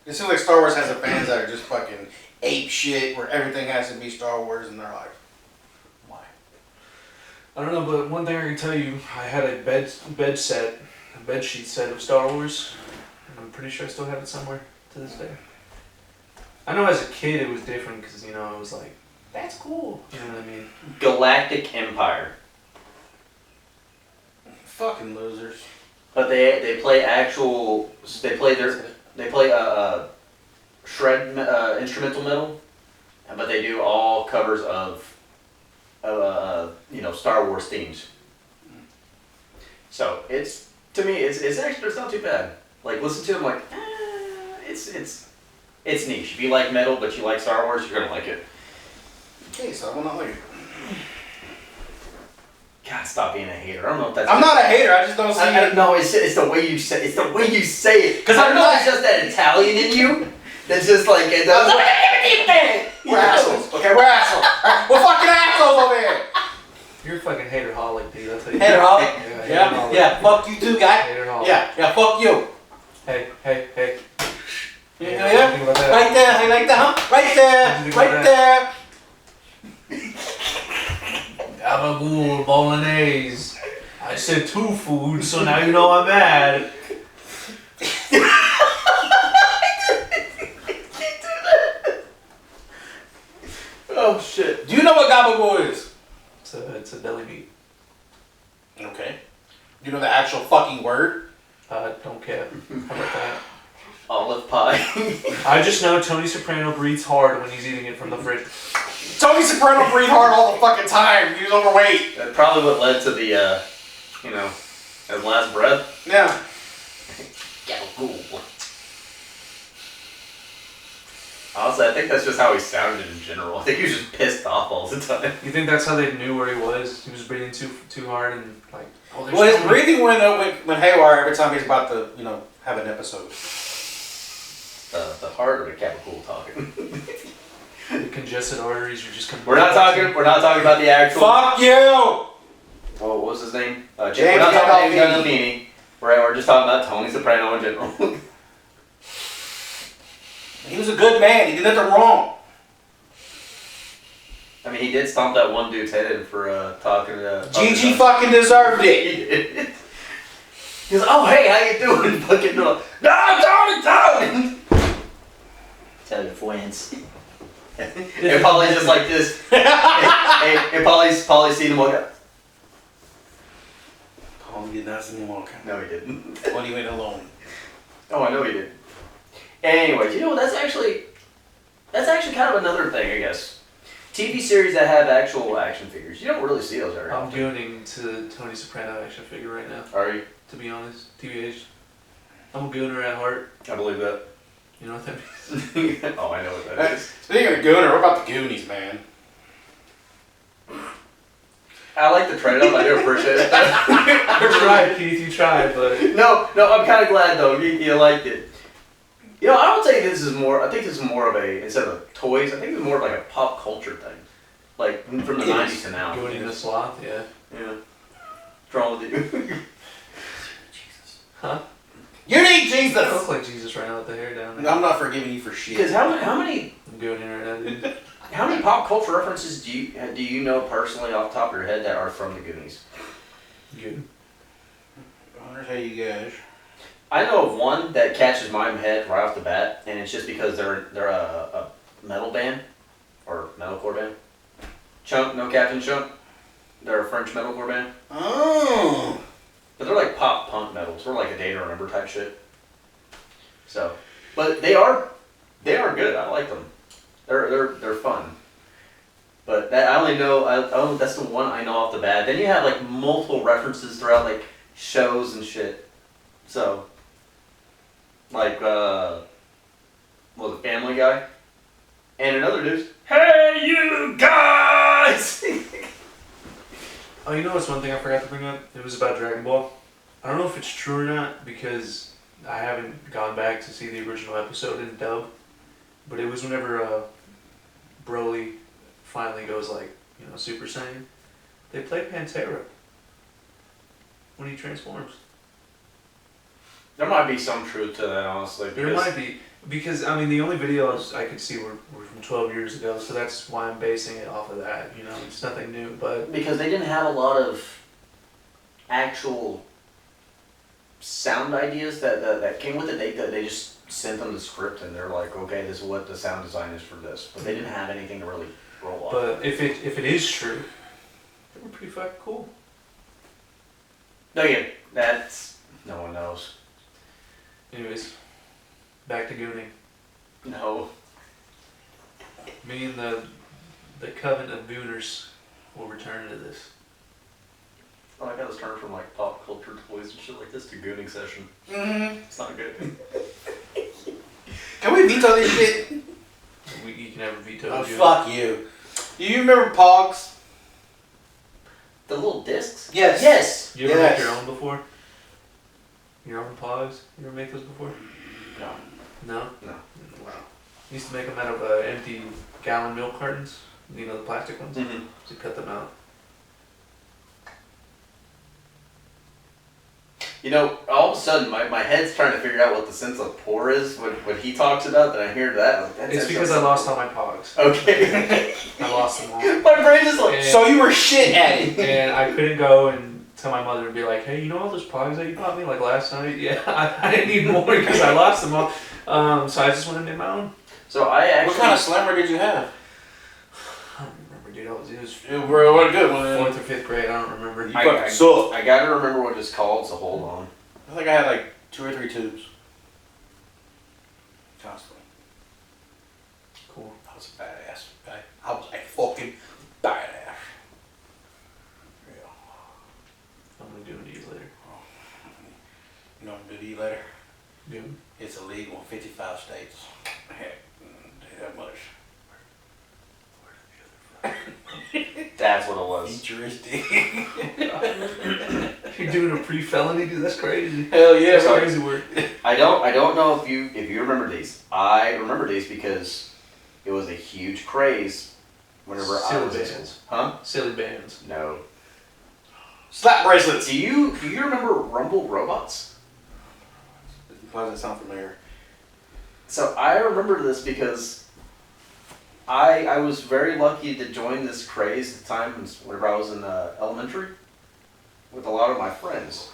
It seems like Star Wars has the fans that are just fucking ape shit where everything has to be Star Wars and they're like, why? I don't know, but one thing I can tell you, I had a bed sheet set of Star Wars, and I'm pretty sure I still have it somewhere to this day. I know as a kid it was different because it was like, that's cool. You know what I mean? Galactic Empire. Fucking losers. But they play shred instrumental metal, but they do all covers of Star Wars themes. So it's actually it's not too bad. Like listen to them like it's niche. If you like metal but you like Star Wars, you're gonna like it. Okay, so I will not like it. God, stop being a hater. I don't know if that's. I'm not a hater. I just don't see I it. no, it's the way you say. It's the way you say it. Because I I'm don't know not- if it's just that Italian in you. That's just like it does. We're assholes. Okay, we're assholes. Alright, we're fucking assholes over here. You're a fucking hater-holic, dude. I'll tell you. Hater-holic? Yeah, Yeah, yeah. Fuck you too, guy. Hater-holic. Yeah, fuck you. Hey. Yeah, What do you think about that? right there. Hey, like that, huh? Right there. What do you think Right about there. Gabagool bolognese. I said 2 foods, so now you know I'm mad. Oh shit. Do you know what gabagool is? It's a deli meat. Okay. Do you know the actual fucking word? Don't care. How about that? Olive pie. I just know Tony Soprano breathes hard when he's eating it from the fridge. Tony Soprano breathed hard all the fucking time. He was overweight. That's probably what led to the, his last breath. Yeah. Honestly, I think that's just how he sounded in general. I think he was just pissed off all the time. You think that's how they knew where he was? He was breathing too hard and like. Oh, there's Well, his Tony. breathing went haywire every time he's about to, have an episode. The heart or the Capicool talking. The congested arteries are just coming. We're not talking about the actual. Fuck you! Oh, what was his name? James we're not talking about Gandolfini. Gandolfini. We're just talking about Tony Soprano in general. He was a good man. He did nothing wrong. I mean, he did stomp that one dude's head in for talking to. Gigi fucking deserved He it. did. He goes, oh hey, how you doing? Fucking no, Tony. Tell your friends. And Polly's just like this. and Polly's seen him walk out. Paul did not see him walk out. No, he didn't. When he went alone. Oh, I know he did. Anyways, that's actually kind of another thing, I guess. TV series that have actual action figures. You don't really see those very I'm often. gooning to Tony Soprano action figure right now. Are you? To be honest, TBH. I'm a gooner at heart. I believe that. You know what that means? Oh, I know what that is. Speaking of Gooner, what about the Goonies, man? I like the trade-off. I do appreciate it. You tried, Keith. You tried, but No, I'm kind of glad though. You liked it. I would say this is more. I think this is more of a instead of toys. I think it's more of like a pop culture thing, like from the '90s to now. gooning the sloth, yeah. Yeah. What's wrong with you? Huh? You need I Jesus! look like Jesus right now with the hair down there. I'm not forgiving you for shit. Because how many I'm gooning right now, dude. How many pop culture references do you know personally off the top of your head that are from the Goonies? Good. I wonder how you guys. I know of one that catches my head right off the bat, and it's just because they're a metal band or metalcore band. Chunk, no Captain Chunk. They're a French metalcore band, Oh. but they're like pop punk metal. So they're like a Day to Remember type shit. So, but they are good. I like them. They're fun. But that I only know that's the one I know off the bat. Then you have like multiple references throughout like shows and shit. So like was a Family Guy. And another dude's hey you guys. Oh, you know what's one thing I forgot to bring up? It was about Dragon Ball. I don't know if it's true or not because I haven't gone back to see the original episode in dub. But it was whenever Broly finally goes like, Super Saiyan. They play Pantera when he transforms. There might be some truth to that, honestly. There might be, because the only videos I could see were from 12 years ago, so that's why I'm basing it off of that. It's nothing new, but because they didn't have a lot of actual sound ideas that came with it. They just sent them the script and they're like, okay, this is what the sound design is for this. But they didn't have anything to really roll off. But if it is true, they were pretty fucking cool. Again, that's no one knows. Anyways, back to gooning. No. Me and the coven of gooners will return to this. I like how this turned from like pop culture toys and shit like this to gooning session. Mm-hmm. It's not good. Can we veto this shit? You can never veto. Oh, gooning. fuck you. Do you remember Pogs? The little discs? Yes. Yes! You ever Yes. make your own before? Your own pogs? You ever make those before? No. No? No. Wow. Used to make them out of empty gallon milk cartons. You know, the plastic ones? Mm-hmm. So you cut them out. You know, all of a sudden, my head's trying to figure out what the sense of pour is when he talks about that. I hear that. Like, that It's sounds because so I lost cool. all my pogs. Okay. I lost them all. My brain is like. And- So you were shit at it. And I couldn't go and tell my mother and be like, hey, you know all those pogs that you bought me like last night? Yeah, I didn't need more because I lost them all. So I just went and made my own. So I actually. What kind of slammer did you have? I don't remember, dude. It was What a good one. 4th or 5th grade. I don't remember. You fucking suck. I gotta remember what it's called, so hold on. I think I had like 2 or 3 tubes. Constantly. Cool. I was a badass. I was a fucking badass. Yeah. I'm gonna do these later. You know what I'm gonna do to you later? Dude. It's illegal in 55 states. Heck, that much. That's what it was. Futuristic. You're doing a pre-felony, dude. That's crazy. Hell yeah, That's bro. crazy work. I don't know if you remember these. I remember these because it was a huge craze whenever I Silly was in school. bands. Huh? Silly bands. No. Slap bracelets. Do you remember Rumble Robots? Why does it sound familiar? So I remember this because I was very lucky to join this craze at the time whenever I was in elementary with a lot of my friends.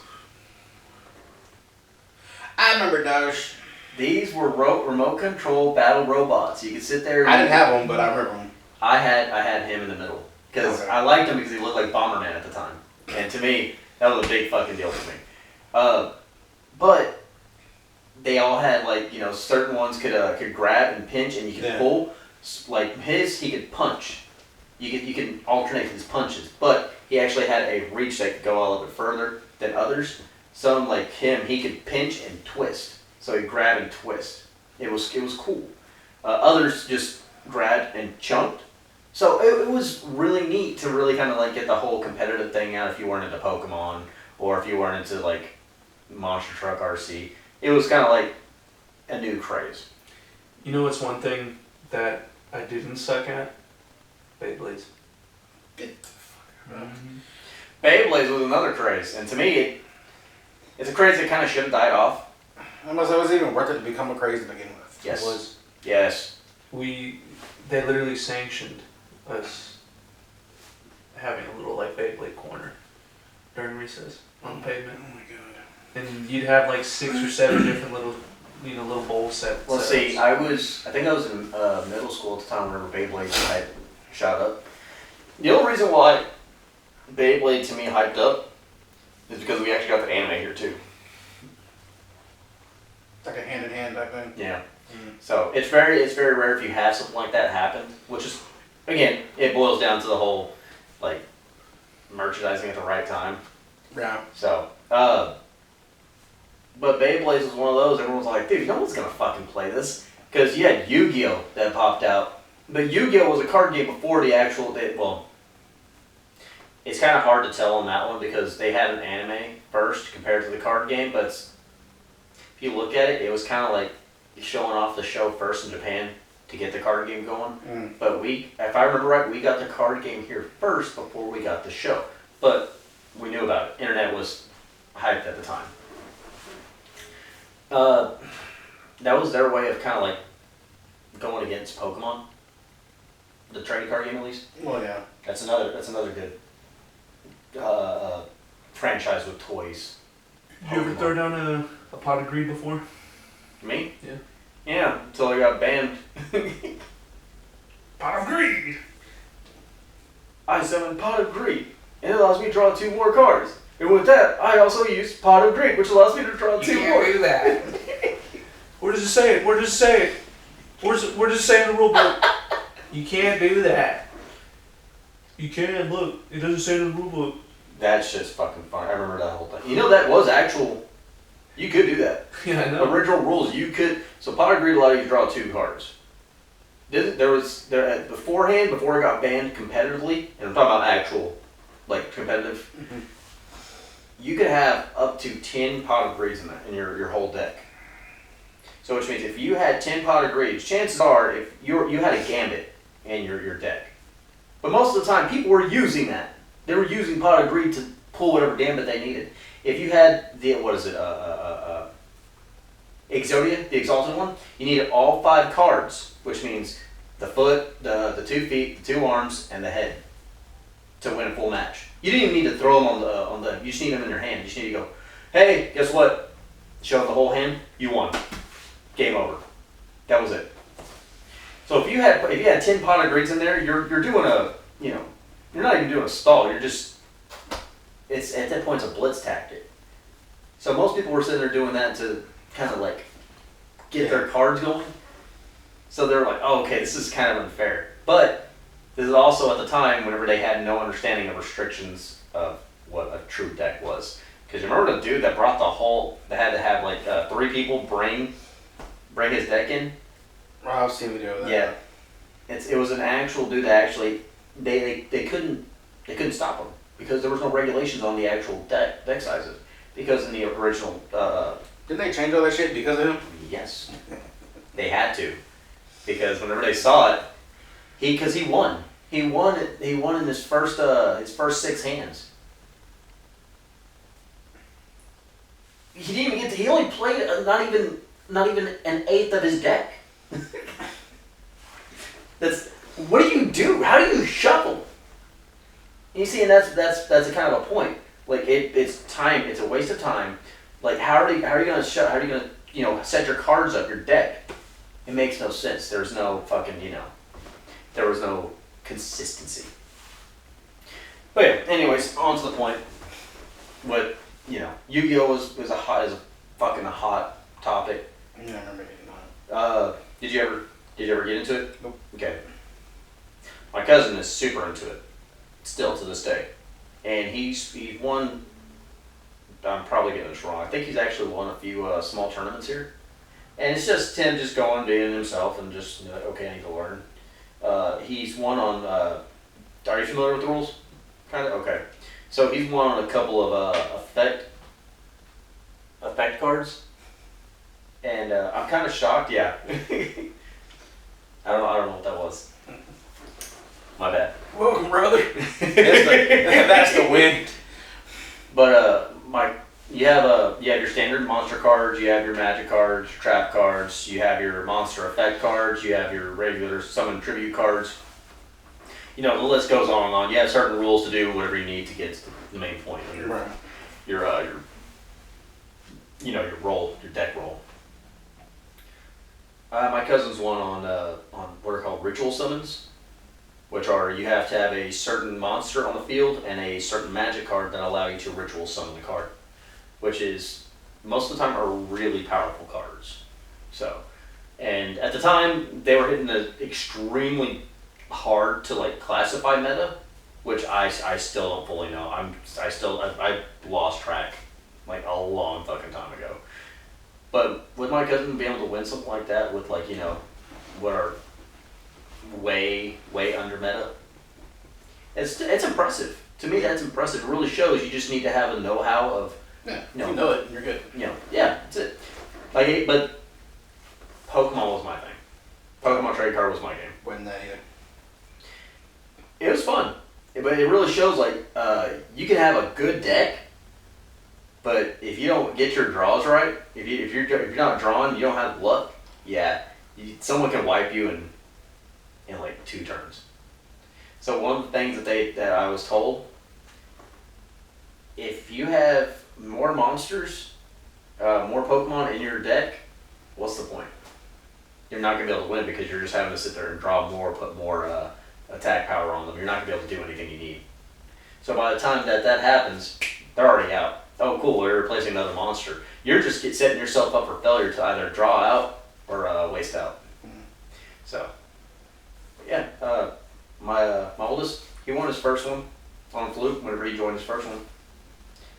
I remember those. These were remote control battle robots. You could sit there. I didn't have them, but I remember them. I had him in the middle because Okay. I liked him because he looked like Bomberman at the time, and to me that was a big fucking deal for me. But they all had certain ones could grab and pinch and you could pull. Like his, he could punch. You could alternate his punches, but he actually had a reach that could go a little bit further than others. Some like him, he could pinch and twist. So he'd grab and twist. It was cool. Others just grabbed and chunked. So it was really neat to really kind of like get the whole competitive thing out if you weren't into Pokemon or if you weren't into like Monster Truck RC. It was kind of like a new craze. You know what's one thing that I didn't suck at? Beyblades. Get the fuck out. Beyblades was another craze, and to me, it's a craze that kind of should have died off. Unless it was even worth it to become a craze to begin with. Yes. It was. Yes. They literally sanctioned us having a little like Beyblade corner during recess on the pavement. Oh my god. And you'd have like 6 or 7 different little bowl sets. Well, see, I think I was in middle school at the time whenever Beyblade had shot up. The only reason why Beyblade to me hyped up is because we actually got the anime here too. It's like a hand-in-hand type thing. Yeah. So it's very rare if you have something like that happen, which is, again, it boils down to the whole, like, merchandising at the right time. Yeah. So, but Beyblades was one of those, everyone was like, dude, no one's gonna fucking play this. Because you had Yu-Gi-Oh! That popped out. But Yu-Gi-Oh! Was a card game before the actual, it's kind of hard to tell on that one because they had an anime first compared to the card game, but if you look at it, it was kind of like showing off the show first in Japan to get the card game going. But if I remember right, we got the card game here first before we got the show. But we knew about it. Internet was hyped at the time. That was their way of kind of like going against Pokemon. The trading card game, at least. Well, yeah. That's another good franchise with toys. Did you ever throw down a pot of greed before? Me? Yeah. Yeah, until I got banned. Pot of greed! I summon Pot of Greed. It allows me to draw 2 more cards. And with that, I also use Pot of Greed, which allows me to draw 2 more. do that. Where does it say it? Where does it say it? Where does it say in the rule book? You can't do that. You can, look. It doesn't say it in the rule book. That's just fucking fun. I remember that whole thing. You know, that was actual. You could do that. Yeah, I know. Original rules, you could. So Pot of Greed allowed you to draw 2 cards. Beforehand, before it got banned competitively, and I'm talking about actual, like competitive, you could have up to 10 potted greens in your whole deck. So which means if you had 10 potted greens, chances are if you had a gambit in your deck. But most of the time people were using that. They were using potted greed to pull whatever gambit they needed. If you had the Exodia, the exalted one, you needed all 5 cards, which means the foot, the 2 feet, the 2 arms, and the head to win a full match. You didn't even need to throw them on the. You just need them in your hand. You just need to go, hey, guess what? Show them the whole hand. You won. Game over. That was it. So if you had 10 potted greens in there, you're doing you're not even doing a stall. You're just, it's at that point it's a blitz tactic. So most people were sitting there doing that to kind of like get their cards going. So they're like, oh, okay, this is kind of unfair. But this is also at the time whenever they had no understanding of restrictions of what a true deck was. Because you remember the dude that brought they had to have like 3 people bring his deck in? Oh, I've seen a video of that. Yeah. It was an actual dude that actually, they couldn't stop him. Because there was no regulations on the actual deck sizes. Because in the original... Didn't they change all that shit because of him? Yes. They had to. Because whenever they saw it, because he won. He won in his first 6 hands. He didn't even he only played not even an eighth of his deck. What do you do? How do you shuffle? You see, and that's a kind of a point. Like it's time. It's a waste of time. Like how are you gonna set your cards up, your deck? It makes no sense. There's no fucking there was no consistency. But yeah, anyways, on to the point. What Yu-Gi-Oh is a fucking hot topic. Yeah, I remember getting on it. Did you ever get into it? Nope. Okay. My cousin is super into it, still to this day, and he's won. I'm probably getting this wrong. I think he's actually won a few small tournaments here, and it's just him just going being himself and just okay, I need to learn. He's won on. Are you familiar with the rules? Kind of. Okay. So he's won on a couple of effect cards, and I'm kind of shocked. Yeah. I don't know what that was. My bad. Welcome, brother. That's the win. But you have your standard monster cards, you have your magic cards, your trap cards, you have your monster effect cards, you have your regular summon tribute cards. The list goes on and on. You have certain rules to do whatever you need to get to the main point of your roll, your deck roll. My cousin's won on what are called ritual summons, which are you have to have a certain monster on the field and a certain magic card that allow you to ritual summon the card, which is most of the time are really powerful cards. So, and at the time they were hitting the extremely hard to classify meta, which I still don't fully know. I lost track a long fucking time ago. But with my cousin being able to win something like that with what are way under meta, it's impressive. To me that's impressive. It really shows you just need to have a know-how of if you know it, you're good. Yeah, that's it. But Pokemon was my thing. Pokemon trade card was my game. Wasn't that either. It was fun, but it really shows you can have a good deck, but if you don't get your draws right, if you're not drawing, you don't have luck. Yeah, someone can wipe you in 2 turns. So one of the things that I was told, if you have more monsters, more Pokemon in your deck, what's the point? You're not gonna be able to win because you're just having to sit there and draw more, put more attack power on them. You're not gonna be able to do anything you need. So by the time that happens, they're already out. Oh cool, we're replacing another monster. You're just setting yourself up for failure to either draw out or waste out. So yeah, my oldest, he won his first one on Fluke whenever he joined his first one.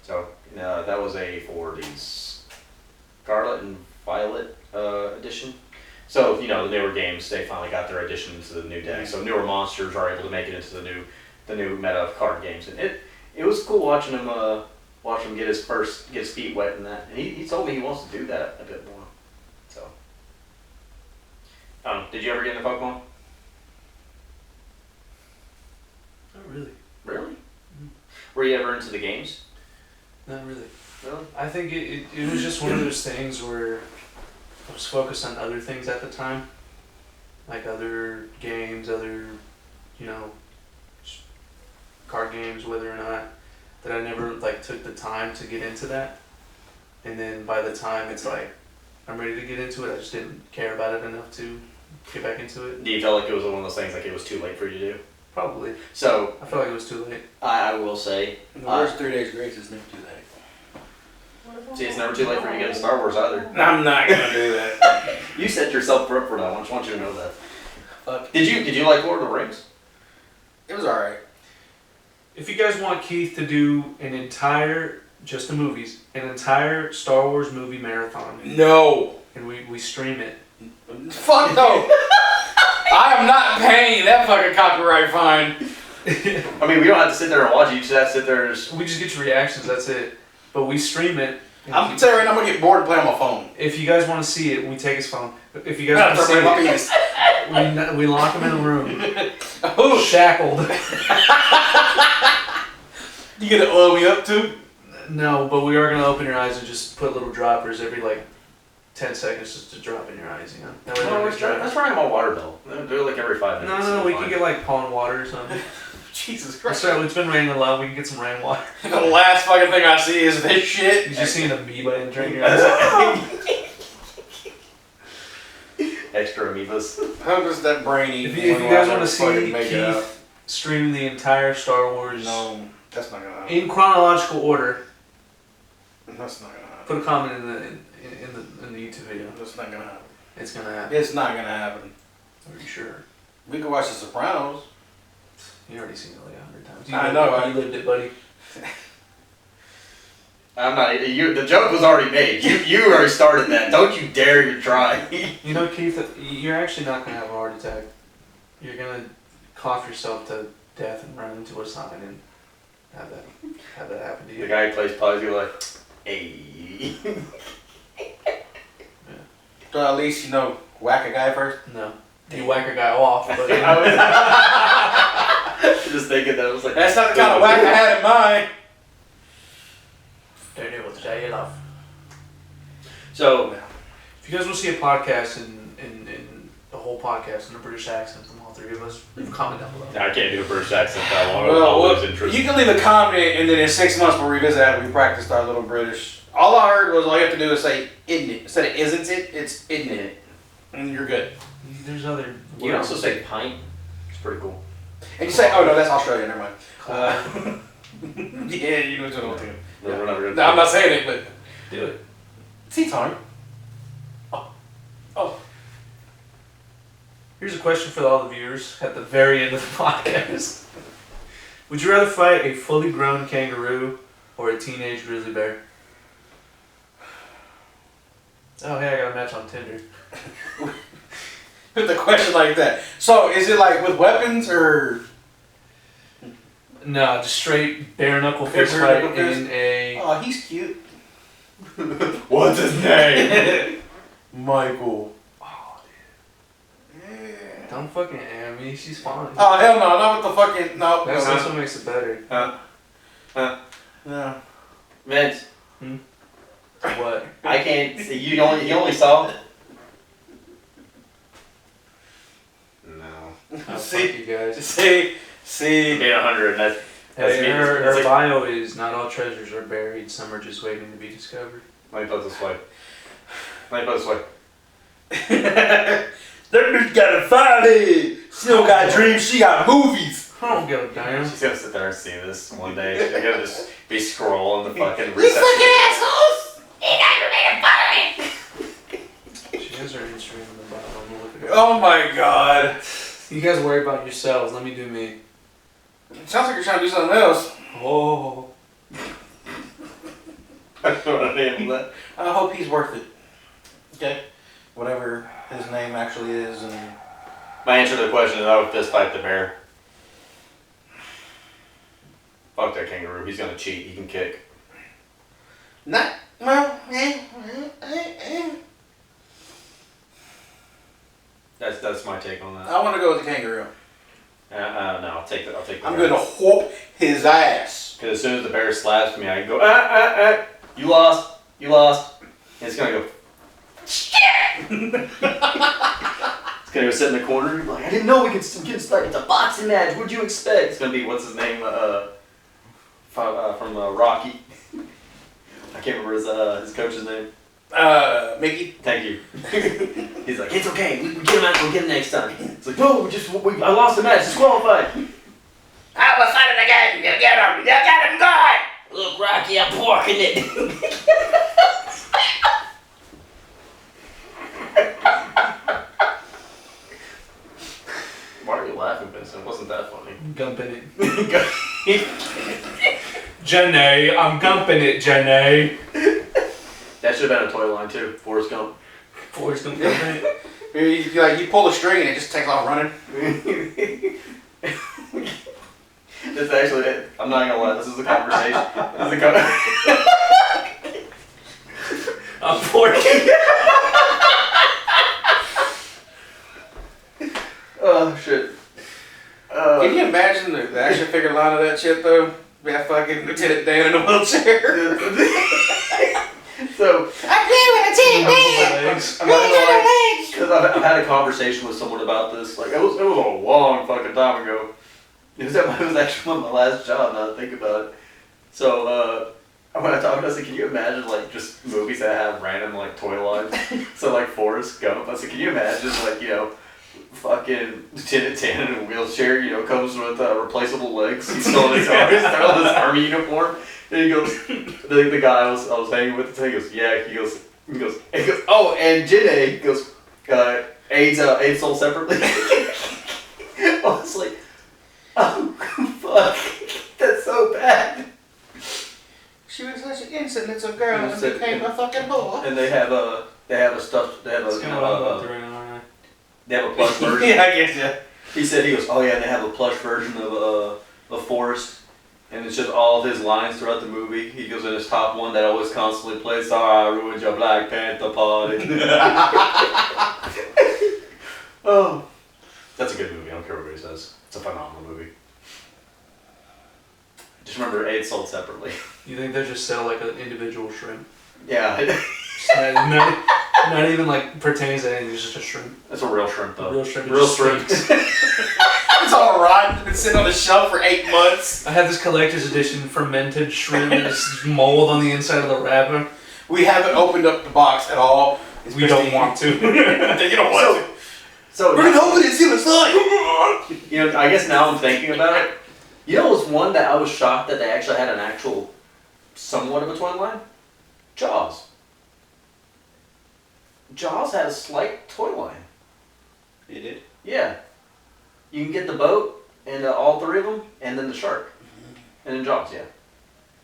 So that was for the Scarlet and Violet edition. So, you know, the newer games, they finally got their addition into the new deck. So newer monsters are able to make it into the new meta of card games. And it was cool watching him get his feet wet in that. And he told me he wants to do that a bit more. So, did you ever get into Pokemon? Not really. Really? Mm-hmm. Were you ever into the games? Not really. Really? I think it was just one of those things where I was focused on other things at the time, like other games, other, you know, card games, whether or not, that I never like took the time to get into that. And then by the time it's like I'm ready to get into it, I just didn't care about it enough to get back into it. Do you feel like it was one of those things like it was too late for you to do? Probably. So I feel like it was too late. I will say, The worst 3 days grace is never too late. see, it's never too late for you to get into Star Wars either. I'm not gonna do that. You set yourself up for that. I just want you to know that. Fuck. Did you like Lord of the Rings? It was alright. If you guys want Keith to do an entire, just the movies, an entire Star Wars movie marathon, No. and we stream it. Fuck no. I am not paying that fucking copyright fine. I mean, we don't have to sit there and watch it. You just have to sit there and just... We just get your reactions, that's it. But we stream it. I'm telling you right now, I'm gonna get bored and play on my phone. If you guys want to see it, we take his phone. If you guys want to see it, we lock him in a room. Shackled. You gonna oil me up too? No, but we are going to open your eyes and just put little droppers every like 10 seconds just to drop in your eyes, you know? That way No, nobody's that's running my water bill. Do it like every 5 minutes. No, we can get like pond water or something. Jesus Christ. Sorry, it's been raining a lot. We can get some rain water. The last fucking thing I see is this shit. You just see an amoeba entering your eyes. Extra amoebas. How does that brain eat? If you guys want to see make it up? Keith stream the entire Star Wars No, that's not gonna happen. in chronological order, That's not gonna happen. put a comment in the YouTube video. That's not gonna happen. It's gonna happen. It's not gonna happen. Are you sure? We can watch The Sopranos. You already seen it like 100 times. I know, You lived it, buddy. I'm not. The joke was already made. You already started that. Don't you dare to try. You know, Keith, you're actually not gonna have a heart attack. You're gonna cough yourself to death and run into a sign and have that happen to you. The guy who plays puzzle, you're like, hey. So at least, you know, whack a guy first. No, you whack a guy off. But I was just thinking that. I was like, That's not the kind of whack I had in mind. don't know what to tell you, love. So, If you guys want to see a podcast in the whole podcast in a British accent from all three of us, leave a comment down below. I can't do a British accent that long. Well, you can leave a comment and then in 6 months we'll revisit after we practiced our little British. All I heard was all you have to do is say isn't it. Instead of isn't it, it's isn't it. And you're good. There's other. You can also say pint. It's pretty cool. And you say, oh no, that's Australia, never mind. Yeah, you know what I'm doing. We're never gonna No, I'm not saying it, but Do it. tea time. Oh. Here's a question for all the viewers at the very end of the podcast. Would you rather fight a fully grown kangaroo or a teenage grizzly bear? Oh, hey, I got a match on Tinder. With a question like that. So, is it like with weapons or? No, just straight bare knuckle fist Bare fight knuckle fist? in a. Oh, he's cute. What's his name? Michael. Oh, dude. Yeah. Don't fucking air me. She's fine. Oh hell no! Not with the fucking no. That's no. what makes it better. No. Vince, What? I can't. You only saw. No. Oh, fuck See, you guys. see. Made 100. That's Hey, me. her It's like- bio is not all treasures are buried. Some are just waiting to be discovered. Let me put it this way. Let me put it this way. That bitch got a 5 head. She don't got dreams. She got movies. I don't give a damn. She's gonna sit there and see this one day. She's gonna just be scrolling the fucking You reception. fucking assholes! She has her Instagram in the bottom. I'm gonna look it up. Oh my god. You guys worry about yourselves. Let me do me. It sounds like you're trying to do something else. Oh. I don't know what I named that. I hope he's worth it. Okay. Whatever his name actually is. And My answer to the question is I would fist fight the bear. Fuck that kangaroo. He's gonna cheat. He can kick. not well. That's my take on that. I want to go with the kangaroo. No, I'll take the. I'm gonna whoop his ass. Because as soon as the bear slaps me, I can go, you lost. And it's gonna go, shit! It's gonna go sit in the corner and be like, I didn't know we could start. It's a boxing match. What'd you expect? It's gonna be, what's his name, from Rocky. I can't remember his coach's name. Mickey. Thank you. He's like, it's okay. We get him out. We'll get him next time. It's like, no, I lost the match. Disqualified. I was fighting again. You get him. You get him good. Look, Rocky, I'm porking it. Why are you laughing, Vincent? It wasn't that funny. Gumpin it. Jenny, I'm gumping it, Jenny. That should have been a toy line too. Forrest Gump. Forrest Gump gumping it. You pull a string and it just takes off running. It's actually it. I'm not gonna lie. This is a conversation. I'm porking. Oh shit. Can you imagine the action figure line of that shit though? That fucking Lieutenant Dan in a wheelchair. So I'm playing with Lieutenant Dan. I'm not gonna lie, because I've had a conversation with someone about this. Like it was a long fucking time ago. It was actually my last job. Now that I think about it. So when I talked, I said, "Can you imagine like just movies that have random like toy lines?" So like Forrest Gump. I said, "Can you imagine like fucking Lieutenant Dan in a wheelchair? Comes with replaceable legs. He's still in his army uniform." And he goes, the guy I was hanging with, he goes, "Yeah." He goes, "Oh, and Jenny," he goes, AIDS sold separately. I was like, oh fuck, that's so bad. She was such an innocent little girl and became a fucking whore. And they have a stuffed, they have a plush version. Yeah, I guess, yeah. He goes, "Oh yeah," and they have a plush version of Forrest. And it's just all of his lines throughout the movie. He goes in his top one that always constantly plays, "Sorry, I ruined your Black Panther party." Oh, that's a good movie. I don't care what anybody says. It's a phenomenal movie. Just remember, AIDS sold separately. You think they just sell like an individual shrimp? Yeah. Not even like pertains to anything, it's just a shrimp. That's a real shrimp though. Real shrimp. Real shrimp. It's all rotten. It's been sitting on the shelf for 8 months. I have this collector's edition fermented shrimp and it's mold on the inside of the wrapper. We haven't opened up the box at all. We don't want to. You don't want to. So we're gonna open it and see what it's like. I guess now I'm thinking about it. It was one that I was shocked that they actually had an actual, somewhat of a toy line. Jaws. Jaws had a slight toy line. You did? Yeah. You can get the boat and all three of them, and then the shark, and then Jaws. Yeah.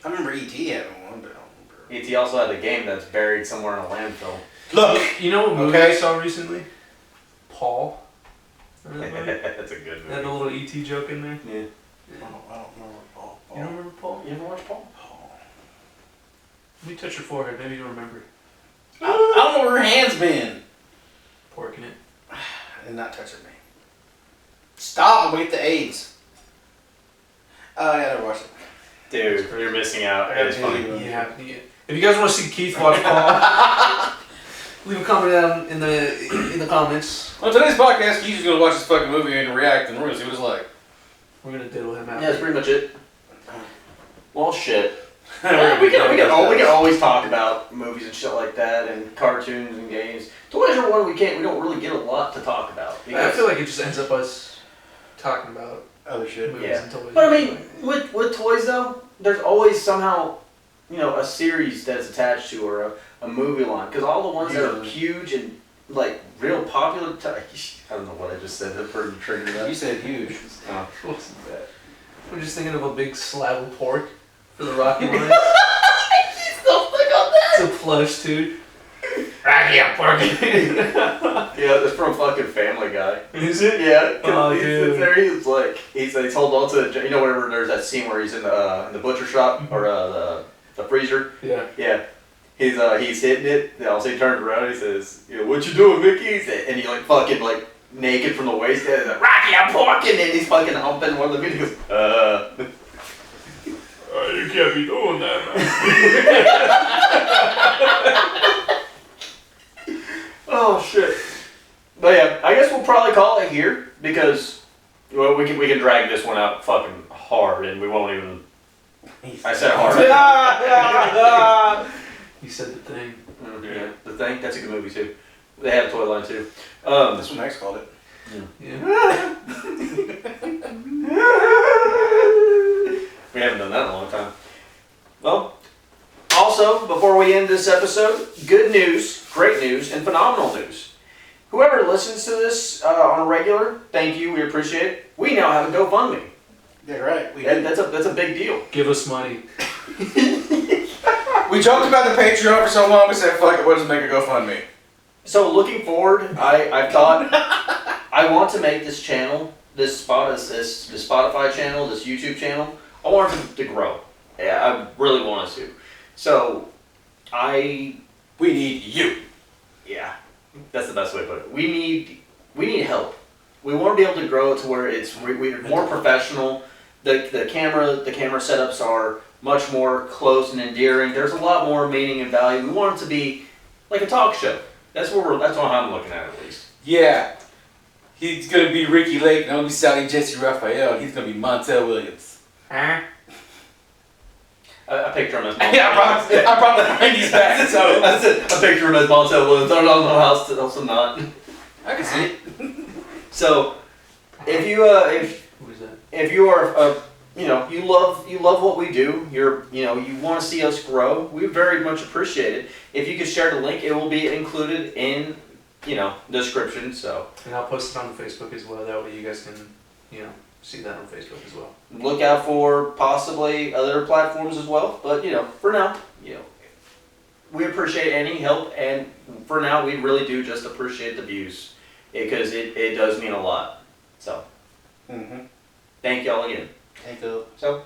I remember E.T. having one, but I don't remember. E.T. also had a game that's buried somewhere in a landfill. Look, you know what movie I saw recently? Paul. Remember that movie? That's a good movie. Had a little E.T. joke in there. Yeah. I don't remember Paul. You don't remember Paul? You ever watch Paul? Let me touch your forehead. Maybe you'll remember. I don't know where her hand's been. Porking it. And not touching me. Stop! I'm with the AIDS. Oh, yeah, I never watched it. Dude, you're missing out. It's funny. Yeah. If you guys want to see Keith watch Paul, leave a comment down in the comments. On today's podcast, Keith's gonna watch this fucking movie and react, and we're gonna see what it's like. We're gonna diddle him out. Yeah, that's pretty much it. Well, shit. Yeah, we can always talk about movies and shit like that, and cartoons and games. Toys are one we don't really get a lot to talk about. I feel like it just ends up us talking about other shit. movies Yeah. and toys. But I mean, with toys though, there's always somehow, a series that's attached to or a movie line. Because all the ones that are huge and like real popular, I don't know what I just said that triggered that. You said huge. Oh. Wasn't that? I'm just thinking of a big slab of pork for the Rocky line. He's so thick on that. It's a plush, dude. Rocky, I'm porking. Yeah, it's from fucking Family Guy. Is it? Yeah, Oh, he dude. sits there. He's like, he's holding on to the, you know, whenever there's that scene where he's in the butcher shop or the freezer. Yeah. Yeah. He's hitting it. And also he turns around and he says, "Yeah, what you doing, Mickey?" And he like fucking like naked from the waist down. He's like, "Rocky, I'm porking," and he's fucking humping one of the videos. You can't be doing that, man. Oh shit. But yeah, I guess we'll probably call it here because well, we can drag this one out fucking hard and we won't even. I said hard. You said the thing. Yeah, The Thing. That's a good movie too. They have a toy line too. That's what Max called it. Yeah. We haven't done that in a long time. Well, also, before we end this episode, good news, great news, and phenomenal news. Whoever listens to this on a regular, thank you, we appreciate it. We now have a GoFundMe. Yeah, right. That's a big deal. Give us money. We joked about the Patreon for so long, we said, fuck it, we'll just make a GoFundMe. So looking forward, I've thought I want to make this channel, this Spotify channel, this YouTube channel, I want it to grow. Yeah, I really want us to. So We need you. Yeah, that's the best way to put it. We need help. We want to be able to grow it to where we're more professional. The camera setups are much more close and endearing. There's a lot more meaning and value. We want it to be like a talk show. That's how I'm looking at it, at least. Yeah. He's gonna be Ricky Lake, and I'm gonna be Sally Jesse Raphael. He's gonna be Montel Williams. Huh? I picture him as Yeah, I brought the 90s back, so. That's it. I picture him as Montel Williams. I don't know how else to not. I can see it. So, if you Who is that? if you are you love what we do, you want to see us grow, we very much appreciate it. If you could share the link, it will be included in the description. So And I'll post it on Facebook as well. That way you guys can, see that on Facebook as well. look out for possibly other platforms as well. But for now, we appreciate any help, and for now, we really do just appreciate the views because it does mean a lot. So Mm-hmm. thank y'all again. Thank you. So